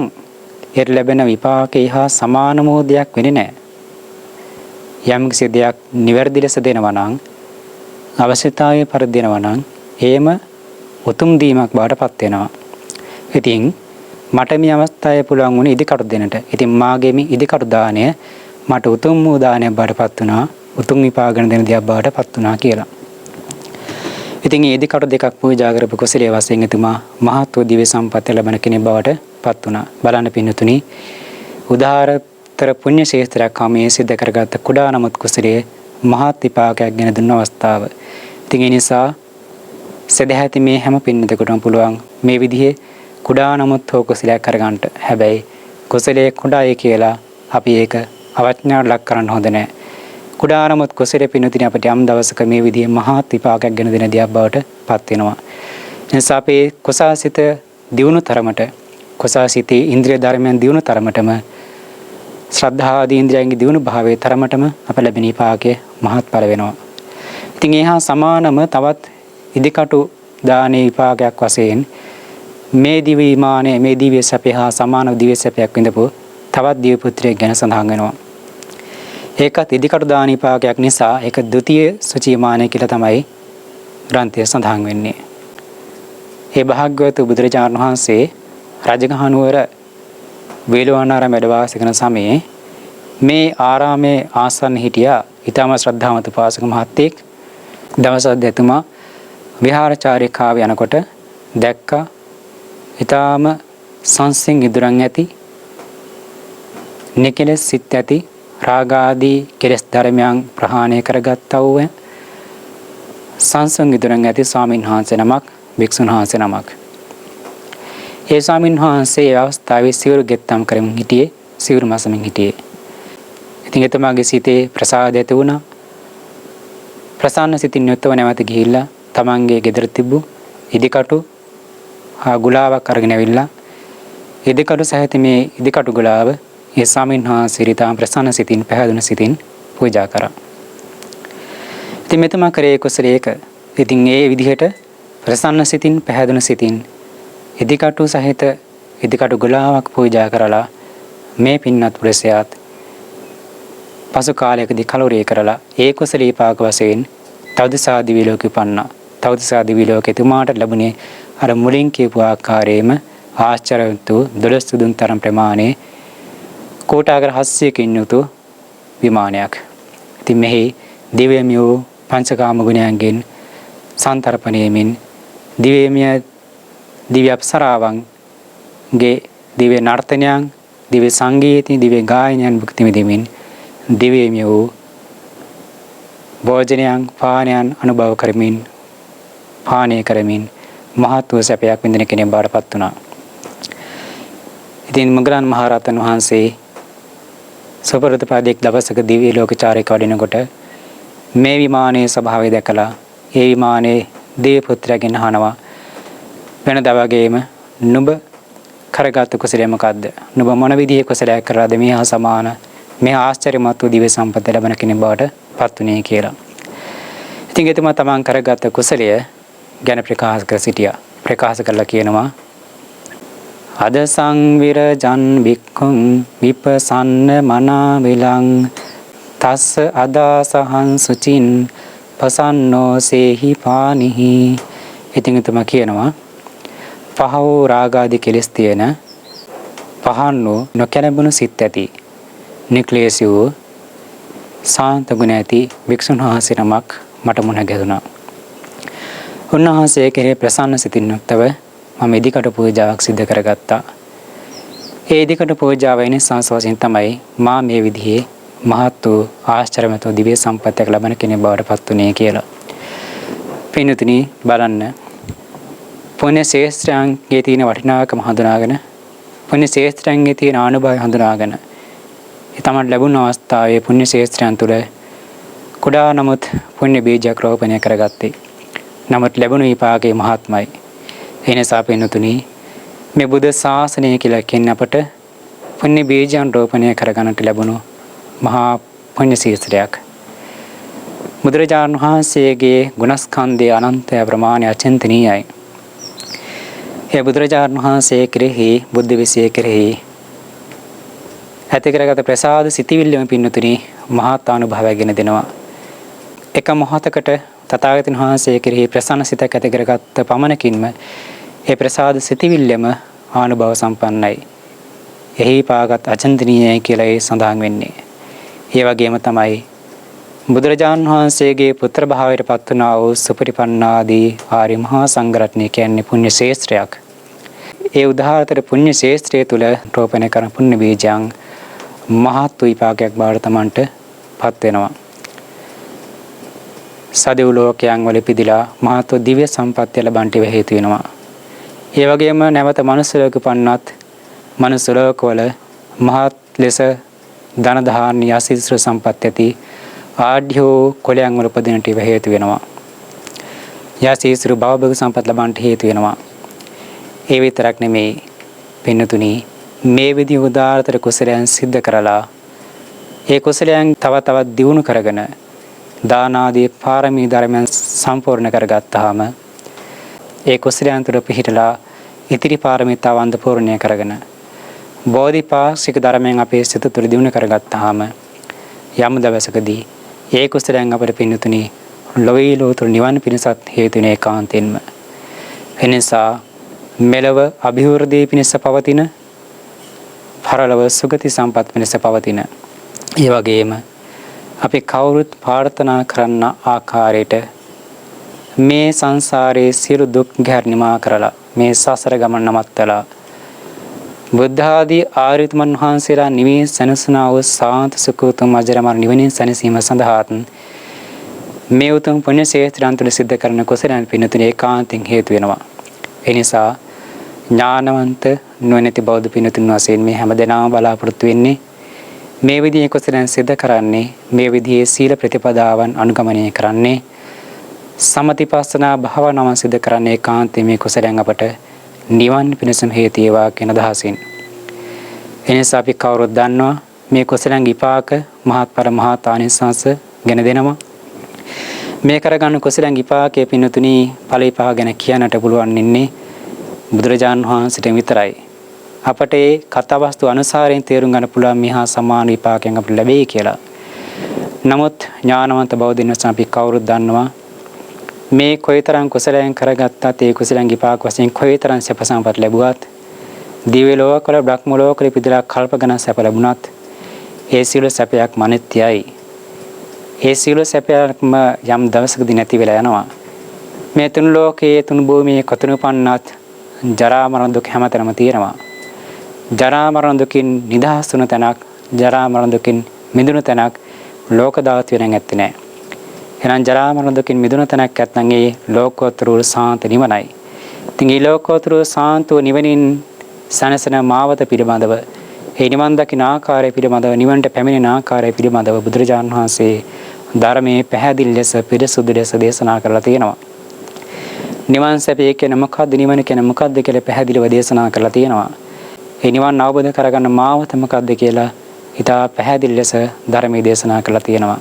Speaker 1: ඒ ලැබෙන විපාකේ හා සමාන මොහොතයක් වෙන්නේ නැහැ. යම් කිසි දෙයක් නිවැරදි ලෙස දෙනවා නම් අවශ්‍යතාවය පරිදි දෙනවා නම් එහෙම උතුම් දීමක් බවට පත් වෙනවා. ඉතින් මට මේ අවස්ථාවේ පුළුවන් වුණේ ඉදිකටු දෙන්නට. ඉතින් මාගේ මේ ඉදිකටු දාණය මට උතුම් වූ දානයක් බවට පත් වුණා. උතුම් විපාකන දෙන දෙයක් බවට පත් වුණා කියලා. ඉතින් මේ ඉදිකටු දෙකක් පූජා කරපු කුසලයේ වශයෙන් එතුමා මහත් වූ දිව්‍ය සම්පත් ලැබෙන කෙනෙක් බවට පත් වුණා. බලන්න පින්නතුනි උදාාරතර පුණ්‍ය ශේත්‍රයක් මේ සිද්ධ කරගත්ත කුඩා නමුත් කුසලයේ මහත් විපාකයක් ගෙන දුන්න අවස්ථාව. ඉතින් ඒ නිසා සදහැති මේ හැම පින්නතකටම පුළුවන් මේ විදිහේ කුඩා නමුත් හෝ කුසලයක් කරගන්න. හැබැයි කුසලයේ කුඩායි කියලා අපි ඒක අවඥාවට ලක් කරන්න හොඳ නැහැ. කුඩා නමුත් කුසලයේ පින්නතින අපිට යම් දවසක මේ විදිහේ මහත් විපාකයක් ගෙන දෙන දෙයක් බවට පත් වෙනවා. එනිසා අපේ කුසාසිත දියුණු තරමට කුසාසිතේ ඉන්ද්‍රිය ධර්මයන් දියුණු තරමටම ශ්‍රද්ධා ආදී ඉන්ද්‍රියන්ගේ දියුණු භාවයේ තරමටම අප ලැබෙන විපාකයේ මහත්ඵල වෙනවා. ඉතින් ඒහා සමානම තවත් ඉදිකටු දානේ විපාකයක් වශයෙන් මේ දිව්‍ය විමානයේ මේ දිව්‍ය සැපේ හා සමාන දිව්‍ය සැපයක් විඳපු තවත් දිව්‍ය පුත්‍රයෙක් ගැන සඳහන් වෙනවා. ඒකත් ඉදිකටු දාන විපාකයක් නිසා ඒක ද්විතීය සුචි විමානය කියලා තමයි ග්‍රන්ථයේ සඳහන් වෙන්නේ. ඒ භාග්‍යවතු බුදුරජාණන් වහන්සේ රජගහ නුවර වේළුවනාරාම වැඩ වාසය කරන සමයේ මේ ආරාමේ ආසන්න හිටියා ඊටම ශ්‍රද්ධාවන්ත පාසක මහත්තයෙක්. දවසක් එතුමා විහාරචාරිකාව යනකොට දැක්කා ඊටම සංසින් ඉදරන් ඇති නිකලස් සිත් ඇති රාගාදී කෙලෙස් ධර්මයන් ප්‍රහාණය කරගත්තා වූ සංසං ඉදරන් ඇති ස්වාමීන් වහන්සේ නමක් භික්ෂුන් වහන්සේ නමක්. ඒ ස්වාමීන් වහන්සේ ඒ අවස්ථාවේ සිවුරු ගෙත්තම් කරමින් හිටියේ සිවුරු මසමින් හිටියේ. ඉතින් එතුමාගේ සිතේ ප්‍රසාදය ඇති වුණා. ප්‍රසන්න සිතින් යුක්තව නැවත ගිහිල්ලා තමන්ගේ ගෙදර තිබු ඉදිකටු හා ගුලාවක් අරගෙන ඇවිල්ලා ඉදිකටු සහිත මේ ඉදිකටු ගුලාව ඒ ස්වාමීන් වහන්සේ ඊටම ප්‍රසන්න සිතින් පැහැදුණු සිතින් පූජා කරා. ඉතින් මෙතුමා කරේ කුසලයක. ඉතින් ඒ විදිහට ප්‍රසන්න සිතින් පැහැදුණු සිතින් ඉදිකටු සහිත ඉදිකටු ගුලාවක් පූජා කරලා මේ පින්වත් පුරුෂයාත් පසු කාලයකදී කලුරිය කරලා ඒ කුසල විපාක වශයෙන් තවදසා දිව්‍ය ලෝකෙ උපන්නා. තවදසා දිව්‍ය ලෝකෙ තුමාට ලැබුණේ අර මුලින් කියපු ආකාරයේම ආශ්චර්යවත් වූ 12 දුන් තරම් ප්‍රමාණයේ කෝටාගර 700කින් යුතු විමානයක්. ඉතින් මෙහි දිව්‍යමය වූ පංචකාම ගුණයන්ගෙන් සන්තරපණයමින් දිව්‍ය අප්සරාවන්ගේ දිව්‍ය නර්තනයන්, දිව්‍ය සංගීතය, දිව්‍ය ගායනයන් භුක්ති විඳිමින් දිව්‍යමය වූ භෝජනයන් පානයන් අනුභව කරමින් පානය කරමින් මහත් වූ සැපයක් විඳින කෙනෙක් බවට පත් වුණා. ඉතින් මොග්ගලන් මහරහතන් වහන්සේ සුපරතපාදෙක් දවසක දිව්‍ය ලෝකචාරයක වඩිනකොට මේ විමානයේ ස්වභාවය දැකලා ඒ විමානයේ දේව පුත්‍රයාගෙන් අහනවා, වෙනදා වගේම නුඹ කරගත් කුසලය මොකද්ද? නුඹ මොන විදිහේ කුසලයක් කරලාද මේ හා සමාන මේ ආශ්චර්යමත් වූ දිව්‍ය සම්පත ලැබෙන කෙනෙක් බවට පත් වුණේ කියලා. ඉතින් එතුමා තමන් කරගත් කුසලය ගැන ප්‍රකාශ කර සිටියා. ප්‍රකාශ කරලා කියනවා, අද සංවිරජන් බික්ඛුං විපසන්න මනා විලං තස්ස අදාසහං සුචින් පසන්නෝ සේහි පානිහි. ඉතින් එතුමා කියනවා, පහ වූ රාගාදී කෙලෙස් තියෙන පහන් වූ නොකැලඹුණු සිත් ඇති නික්ලේශී වූ සාන්ත ගුණ ඇති වික්ෂුන් වහන්සේ නමක් මට මුණ ගැහුණා. උන්වහන්සේ කෙරෙහි ප්‍රසන්න සිතින් යුක්තව මම ඉදිකටු පූජාවක් සිදු කරගත්තා. ඒ ඉදිකටු පූජාව නිසා වශයෙන් තමයි මා මේ විදිහේ මහත් වූ ආශ්චර්යමත් වූ දිව්‍ය සම්පතක් ලබන කෙනෙක් බවට පත් වුණේ කියලා. පින්තුනි බලන්න, පුණ්‍ය ශේෂ්ත්‍රයන්ගේ තියෙන වටිනාකම හඳුනාගෙන, පුණ්‍ය ශේෂ්ත්‍රයන්ගේ තියෙන අනුභවය හඳුනාගෙන, ඒ තමයි ලැබුණු අවස්ථාවේ පුණ්‍ය ශේෂ්ත්‍රයන් තුළ කුඩා නමුත් පුණ්‍ය බීජයක් රෝපණය කරගත්තේ. නමුත් ලැබුණු විපාකයේ මහත්මයි. ඒ නිසා පින්තුනි මේ බුද්ධ ශාසනය කියලා කියන්නේ අපට පුණ්‍ය බීජයන් රෝපණය කරගන්නට ලැබුණු මහා පුණ්‍ය ශේෂ්ත්‍රයක්. බුදුරජාණන් වහන්සේගේ ගුණස්කන්ධය අනන්ත ප්‍රමාණය අචින්තනීයයි. ඒ බුදුරජාණන් වහන්සේ කෙරෙහි, බුද්ධ විශ්ය කෙරෙහි ඇති කරගත ප්‍රසාද සිතිවිල්ලම පින්නතුනි මහත් අනුභවයක් ගෙන දෙනවා. එක මොහොතකට තථාගතයන් වහන්සේ කෙරෙහි ප්‍රසන්න සිතක් ඇති කරගත්ත පමණකින්ම ඒ ප්‍රසාද සිතිවිල්ලම ආනුභව සම්පන්නයි. එහි පාගත් අචන්තනීයයි කියලා ඒ සඳහන් වෙන්නේ. ඒ වගේම තමයි බුදුරජාණන් වහන්සේගේ පුත්‍ර භාවයට පත් වුණා වූ සුපරිපන්නාදී ආර්ය මහා සංඝරත්නය කියන්නේ පුණ්‍ය ශේෂ්ත්‍රයක්. ඒ උදාහරතර පුණ්‍ය ශේෂ්ත්‍රය තුල රෝපණය කරන පුණ්‍ය බීජයන් මහත් විපාකයක් බවට තමන්ට පත් වෙනවා. සදෙව් ලෝකයන් වල පිදිලා මහත් දිව්‍ය සම්පත්තිය ලබන්නට හේතු වෙනවා. ඒ වගේම නැවත මනුස්ස ලෝක උපන්නත් මනුස්ස ලෝකවල මහත් ලෙස ධන ධාන්‍ය ආශිර්වාද සම්පත් ඇති ආඩ්‍යෝ කොළයන් වල උපදිනට හේතු වෙනවා. යාසීසුරු භවභෝග සම්පත් ලබන්නට හේතු වෙනවා. ඒ විතරක් නෙමෙයි පින්නතුනි, මේ විදිහ උදාාරතර කුසලයන් සිද්ධ කරලා ඒ කුසලයන් තව තවත් දියුණු කරගෙන දාන ආදී පාරමී ධර්මයන් සම්පූර්ණ කරගත්තාම ඒ කුසලයන් තුළ පිහිටලා ඉතිරි පාරමිතාවන් පූර්ණය කරගෙන බෝධිපාක්ෂික ධර්මයන් අපේ සිත තුළ දියුණු කරගත්තාම යම් දවසකදී ඒ කුසලයන් අපට පින්නතුනි ලොවේ ලෝතුරු නිවන් පිණිසත් හේතු වෙන ඒකාන්තයෙන්ම. එනිසා මෙලව අභිවෘද්ධිය පිණිස පවතින, පරලොව සුගති සම්පත් පිණිස පවතින, ඒ වගේම අපි කවුරුත් ප්‍රාර්ථනා කරන ආකාරයට මේ සංසාරයේ සියලු දුක් ගැහැරනිමා කරලා මේ සසර ගමන නවත්තලා බුද්ධ ආදී ආර්යතුමන් වහන්සේලා නිවී සැනසුනා වූ සාන්ත සුඛෝතුම් අජරාමර නිවනින් සැනසීම සඳහා මේ උතුම් පුණ්‍ය ශේත්‍රයන් තුළ සිද්ධ කරන කුසලයන් පින්නතුනේ ඒකාන්තයෙන් හේතු වෙනවා. ඒ නිසා ඥානවන්ත නොනැති බෞද්ධ පින්නතුන් වශයෙන් මේ හැමදෙනාම බලාපොරොත්තු වෙන්නේ මේ විදිහේ කුසලයන් සිද්ධ කරන්නේ, මේ විදිහේ සීල ප්‍රතිපදාවන් අනුගමනය කරන්නේ, සමතිපස්සනා භාවනාවන් සිද්ධ කරන්නේ ඒකාන්තයෙන් මේ කුසලයන් අපට නිවන් පිණසම හේතු වේවා කියන අදහසින්. එනිසා අපි කවුරුත් දන්නවා මේ කුසලයන් විපාක මහත්ඵල මහත් ආනිසංස ගැන දෙනවා. මේ කරගන්න කුසලයන් විපාකයේ පින්නතුණි ඵල විපාක ගැන කියන්නට පුළුවන් ඉන්නේ බුදුරජාණන් වහන්සේට විතරයි. අපට ඒ කතාවස්තු අනුසාරයෙන් තේරුම් ගන්න පුළුවන් මිහා සමාන විපාකයන් අපිට ලැබෙයි කියලා. නමුත් ඥානවන්ත බෞද්ධින් වහන්සේ අපි කවුරුත් දන්නවා මේ කොයිතරම් කුසලයන් කරගත්තත් ඒ කුසලයන් විපාක වශයෙන් කොයිතරම් සැප සම්පත් ලැබුවත් දිව්‍ය ලෝකවල බ්‍රහ්ම ලෝකවල ඉපදලා කල්ප ගණන් සැප ලැබුණත් ඒ සියලු සැපයක් මනිත්‍යයි. ඒ සියලු සැපයක්ම යම් දවසකදී නැති වෙලා යනවා. මේ තුන් ලෝකයේ තුන් භූමියේ කොතන උපන්නත් ජරා මරණ දුක හැමතැනම තියෙනවා. ජරා මරණ දුකින් නිදහස් වුණ තැනක්, ජරා මරණ දුකින් මිදුණු තැනක් ලෝක ධාතුවේ නැත්තේ නෑ. එහෙනම් ජරා මරණ දුකින් මිදුණු තැනක් නැත්නම් ඒ ලෝකෝත්තර සාන්ත නිවනයි. ඉතින් මේ ලෝකෝත්තර සාන්ත නිවනින් සනසන මාවත පිළිබඳව, ඒ නිවන් දකින ආකාරය පිළිබඳව, නිවන්ට පැමිණෙන ආකාරය පිළිබඳව බුදුරජාණන් වහන්සේ ධර්මයේ පැහැදිලි ලෙස පිරිසුදු ලෙස දේශනා කරලා තියෙනවා. නිවන් සැපේ කියන මොකක්ද, නිවන කියන මොකක්ද කියලා පැහැදිලිව දේශනා කරලා තියෙනවා. ඒ නිවන් අවබෝධ කරගන්න මාවත මොකක්ද කියලා ඉතා පැහැදිලි ලෙස ධර්මයේ දේශනා කරලා තියෙනවා.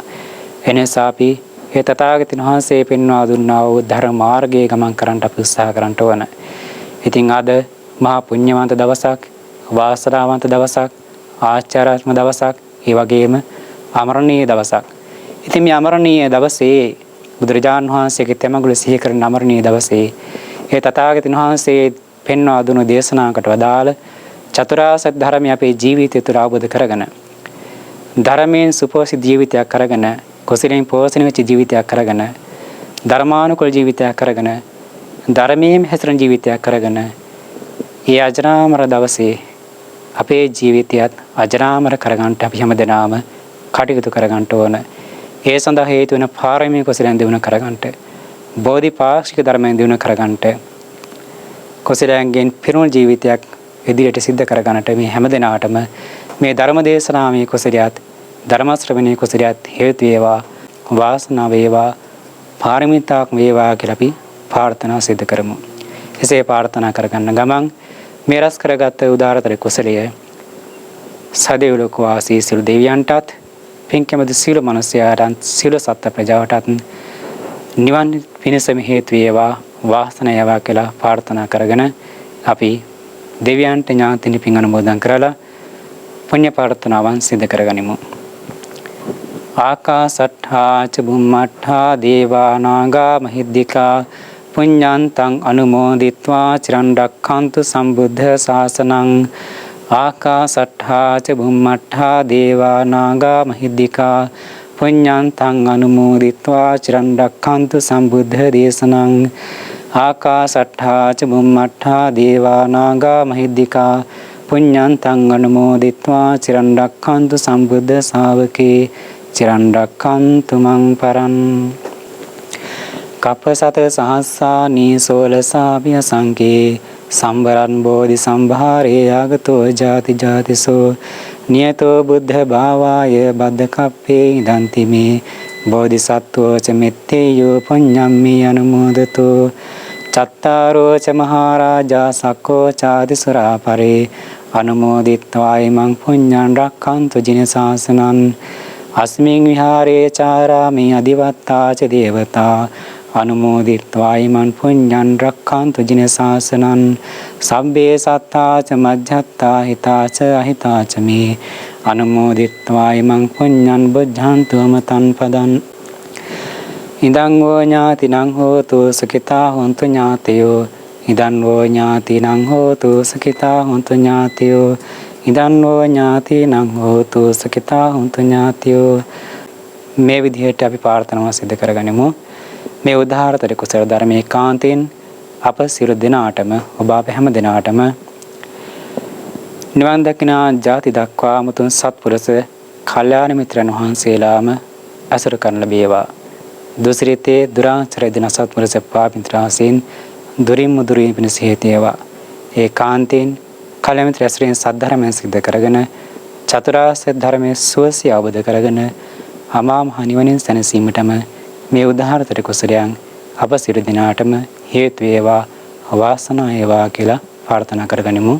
Speaker 1: එනිසා අපි ඒ තථාගතයන් වහන්සේ පෙන්වා දුන්නා වූ ධර්ම මාර්ගයේ ගමන් කරන්න අපි උත්සාහ කරන්න ඕන. ඉතින් අද මහා පුණ්‍යවන්ත දවසක්, වාසනාවන්ත දවසක්, ආචාර්යාත්මක දවසක්, ඒ වගේම අමරණීය දවසක්. ඉතින් මේ අමරණීය දවසේ බුදුරජාණන් වහන්සේගේ තෙමඟුල සිහි කරන අමරණීය දවසේ ඒ තථාගතයන් වහන්සේ පෙන්වා දුණු දේශනාවකට වදාළ චතුරාර්ය සත්‍ය ධර්මය අපේ ජීවිතය තුළ අවබෝධ කරගෙන ධර්මයෙන් සුපෝෂිත ජීවිතයක් කරගෙන, කුසලයෙන් පෝෂණය වෙච්ච ජීවිතයක් කරගෙන, ධර්මානුකූල ජීවිතයක් කරගෙන, ධර්මයෙන් හැසිරෙන ජීවිතයක් කරගෙන ඒ අජරාමර දවසේ අපේ ජීවිතයත් අජරාමර කරගන්න අපි හැමදෙනාම කටයුතු කරගන්න ඕන. ඒ සඳහා හේතු වෙන පාරමී කුසලයන් දිනු කරගන්න, බෝධිපාක්ෂික ධර්මයන් දිනු කරගන්න, කුසලයන්ගෙන් පිරුණු ජීවිතයක් ඉදිරියට සිද්ධ කරගන්නට මේ හැමදෙනාටම මේ ධර්ම දේශනාවේ කුසලයට, ධර්ම ශ්‍රවණයේ කුසලයට හේතු වේවා, වාසනාව වේවා, පාරමිතාක් වේවා කියලා අපි ප්‍රාර්ථනා සිදු කරමු. එසේ ප්‍රාර්ථනා කරගන්න ගමන් මේ රැස් කරගත් උදාරතර කුසලය සදෙව්ලොව වාසී සියලු දෙවියන්ටත්, පින්කෙමද සියලු මනුෂ්‍යයන්ට, සියලු සත්ත්ව ප්‍රජාවටත් නිවන් පිණසම හේතු වේවා, වාසනාව වේවා කියලා ප්‍රාර්ථනා කරගෙන අපි දෙවියන්ට ඥාතිනි පින් අනුමෝදන් කරලා පුණ්‍ය ප්‍රාර්ථනාවන් සිදු කරගනිමු. ආකාසට්ඨා ච බුම්මට්ඨා දේවා නාග මහිද්దికා පුඤ්ඤාන්තං අනුමෝදිත්වා චිරන් රක්ඛන්තු සම්බුද්ධ ශාසනං. ආකාසට්ඨා ච බුම්මට්ඨා දේවා නාග මහිද්దికා පුඤ්ඤාන්තං අනුමෝදිත්වා චිරන් රක්ඛන්තු සම්බුද්ධ දේශනං. ආකාසට්ඨා ච බුම්මට්ඨා දේවා නාග මහිද්దికා පුඤ්ඤාන්තං අනුමෝදිත්වා චිරන් රක්ඛන්තු සම්බුද්ධ ශාවකේ චිරන් රක්ඛන්තු මං පරං. කප්පසත සහස්සානී සෝලසාවිය සංකේ සම්වරන් බෝධි සම්භාරේ ආගතෝ ජාති ජාතිසෝ නියතෝ බුද්ධ භාවාය බද්ද කප්පේ ඉදන්ති මේ බෝධිසත්වෝ ච මෙත්තේයෝ පුඤ්ඤම්මේ අනුමෝදතෝ චත්තාරෝ ච මහරජා සක්කෝ චාති සුරා පරේ අනුමෝදිත්වා ඉමං පුඤ්ඤං රක්ඛන්තු ජින ශාසනං. අස්මින් විහාරේ චාරාමේ අදිවත්තා ච දේවතා අනුමෝදිත්වා ඉමං පුඤ්ඤං රක්ඛන්තු ජින ශාසනං. සබ්බේ සත්තා ච මජ්ජත්තා හිතා ච අහිතා ච මේ අනුමෝදිත්වා ඉමං පුඤ්ඤං බුද්ධාන්තු අමතං පදං. ඉදං වෝ ඥාතිනං හෝතු සුඛිතා හොන්තු ඥාතයෝ. ඉදං වෝ ඥාතිනං හෝතු සුඛිතා හොන්තු ඥාතයෝ. ඉදං වෝ ඥාතිනං හෝතු සුඛිතා හොන්තු ඥාතයෝ. මේ විදිහට අපි ප්‍රාර්ථනාව සිදු කරගනිමු. මේ උදාහරතර කුසල ධර්මයේ කාන්තෙන් අප සියලු දෙනාටම, ඔබ අප හැම දෙනාටම නිවන් දකිනා ජාති දක්වා මුතුන් සත්පුරුෂ කල්යාණ මිත්‍රයන් වහන්සේලාම අසුර කරන ලැබේවා. දුසිරිතේ දුරාචර දින සත්පුරුෂ පාපින්ත්‍රාසීන් දුරින් මුදුරින් පිණිස හේතු වේවා. ඒ කාන්තෙන් කල්යාණ මිත්‍ර ඇසුරෙන් සද්ධර්මයෙන් සිද්ධ කරගෙන චතුරාර්ය සත්‍ය ධර්මයේ සුවසේ අවබෝධ කරගෙන අමා මහ නිවනින් සැනසීමටම මේ උදාහරතර කුසලයන් අප සියලු දෙනාටම හේතු වේවා, වාසනාව වේවා කියලා ප්‍රාර්ථනා කරගනිමු.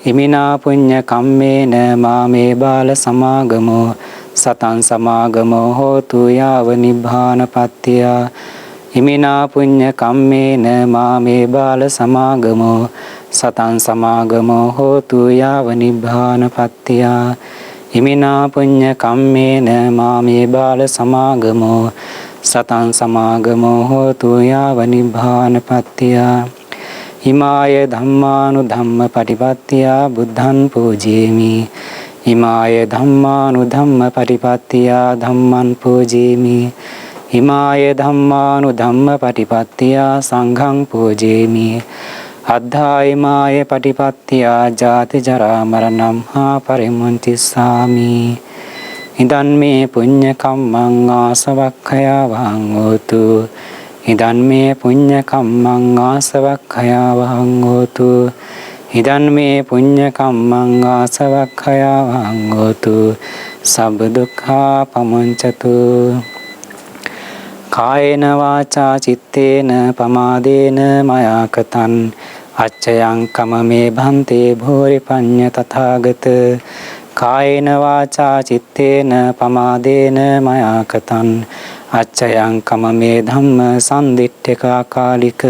Speaker 1: ඉමිනා පුඤ්ඤ කම්මේන මාමේ බාල සමාගමෝ සතං සමාගමෝ හෝතු යාව නිබ්බානපත්තිය. ඉමිනා පුඤ්ඤ කම්මේන මාමේ බාල සමාගමෝ සතං සමාගමෝ හෝතු යාව නිබ්බානපත්තිය. ඉමිනා පුඤ්ඤ කම්මේන මාමේ බාල සමාගමෝ සතං සමාගමෝ හෝතු යාව නිබ්බානපත්තිය. ඉමාය ධම්මානු ධම්ම පටිපත්තිය බුද්ධං පූජේමි. ඉමාය ධම්මානු ධම්ම පටිපත්තිය ධම්මං පූජේමි. ඉමාය ධම්මානු ධම්ම පටිපත්තිය සංඝං පූජේමි. අද්ධායිමාය පටිපත්තිය ජාති ජරා මරණං හා පරිමුංචිස්සාමි. ඉදන් මේ පුඤ්ඤ කම්මං ආසවක්ඛයා වහං හෝතු. ඉදන් මේ පුඤ්ඤ කම්මං ආසවක්ඛයා වහං හෝතු. ඉදන් මේ පුඤ්ඤ කම්මං ආසවක්ඛයා වහං හෝතු. සබ්බ දුක්ඛා පමුංචතු. කායේන වාචා චිත්තේන පමාදේන මයා කතං අච්චයං කමමේ භන්තේ භෝරි පඤ්ඤ තථාගත. කායේන වාචා චිත්තේන පමාදේන මයා කතං අච්චයං කමමේ ධම්ම සම්දිට්ඨිකා කාලික.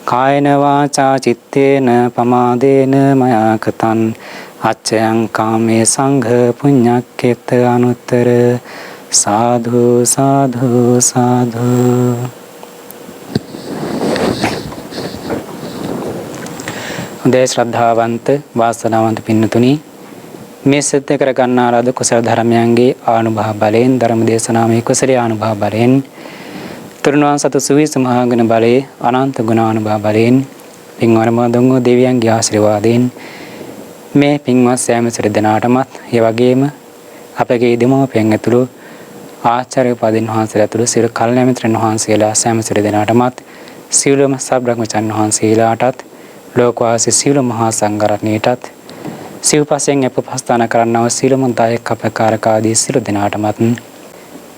Speaker 1: කායේන වාචා චිත්තේන පමාදේන මයා කතං අච්චයං කාමේ සංඝ පුඤ්ඤක්ඛේත අනුත්තර. සාධු සාධු සාධු. හොඳයි ශ්‍රද්ධාවන්ත වාසනාවන්ත පින්නතුනි, මේ සිද්ධ කර ගන්නා ලද කුසල ධර්මයන්ගේ ආනුභාව බලයෙන් ධර්ම දේශනාමය කුසලයේ ආනුභාව බලයෙන් තුරුණුවන් සතු සුවිසු මහා ගුණ බලයේ අනන්ත ගුණානුභාව බලයෙන් පින්වරම දුංගෝ දෙවියන්ගේ ආශිර්වාදයෙන් මේ පින්වත් සෑම සිර දෙනාටමත් ඒ වගේම අපගේ දෙමව්පියන් ඇතුළු ආචාර්ය උපාධීන් වහන්සේලා ඇතුළු සියලු කල්යාණ මිත්‍රයන් වහන්සේලා සෑම සිර දෙනාටමත් සියලුම සබ්‍රහ්මචර්ය වහන්සේලාටත් ලෝකවාසී සියලු මහා සංඝරත්නයටත් සිව්පසෙන් අපපස්ථාන කරන්නව සියලුම දායක අපකාරක ආදී සියලු දෙනාටමත්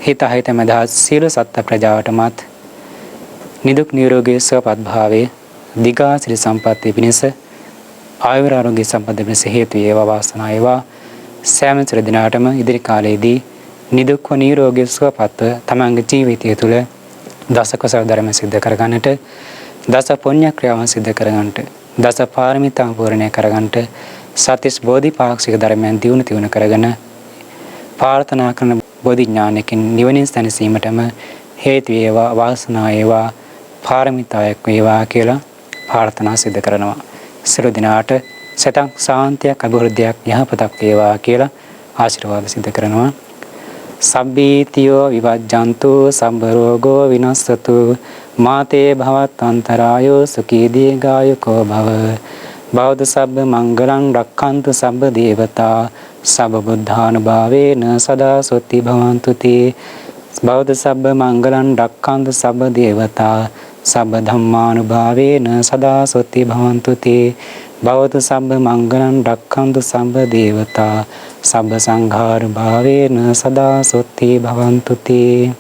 Speaker 1: හිත මැදහත් සියලු සත්ත්ව ප්‍රජාවටමත් නිදුක් නිරෝගී සුවපත් භාවයේ දිගාසිරි සම්පන්නිය පිණිස ආයුර ආරෝග්‍ය සම්පන්න පිණිස හේතු වේවා වාසනාව වේවා. සෑම සිර දිනාටම ඉදිරි කාලයේදී නිදුක්ව නිරෝගී සුවපත්ව තමන්ගේ ජීවිතය තුළ දස කුසල ධර්ම සිද්ධ කරගන්නට, දස පුණ්‍ය ක්‍රියාවන් සිද්ධ කරගන්නට, දස පාරමිතා පූර්ණය කරගන්නට, සතිස් බෝධිපාක්ෂික ධර්මයන් දියුණු කරගෙන ප්‍රාර්ථනා කරන බෝධි ඥානකින් නිවනින් සැනසීමටම හේතු වේවා වාසනාව වේවා පාරමිතාවක් වේවා කියලා ප්‍රාර්ථනා සිදු කරනවා. සියලු දිනාට සතක් සාන්තියක් අභිවෘද්ධියක් යහපතක් වේවා කියලා ආශිර්වාද සිදු කරනවා. සබ්බීතියෝ විවජ්ජන්තු සම්බ රෝගෝ විනස්සතු මාතේ භවත්වන්තරායෝ සුඛී දීඝායුකෝ භව. බෞද්ධ සබ්බ මංගලං රක්ඛන්තු සබ්බ දේවතා සබ්බ බුද්ධානුභාවේන සදා සොත්ති භවන්තු තේ. බෞද්ධ සබ්බ මංගලං රක්ඛන්තු සබ්බ දේවතා සබ්බ ධම්මානුභාවේන සදා සොත්ති භවන්තු තේ. බෞද්ධ සබ්බ මංගලං රක්ඛන්තු සබ්බ දේවතා සබ්බ සංඝානුභාවේන සදා සොත්ති භවන්තු තේ.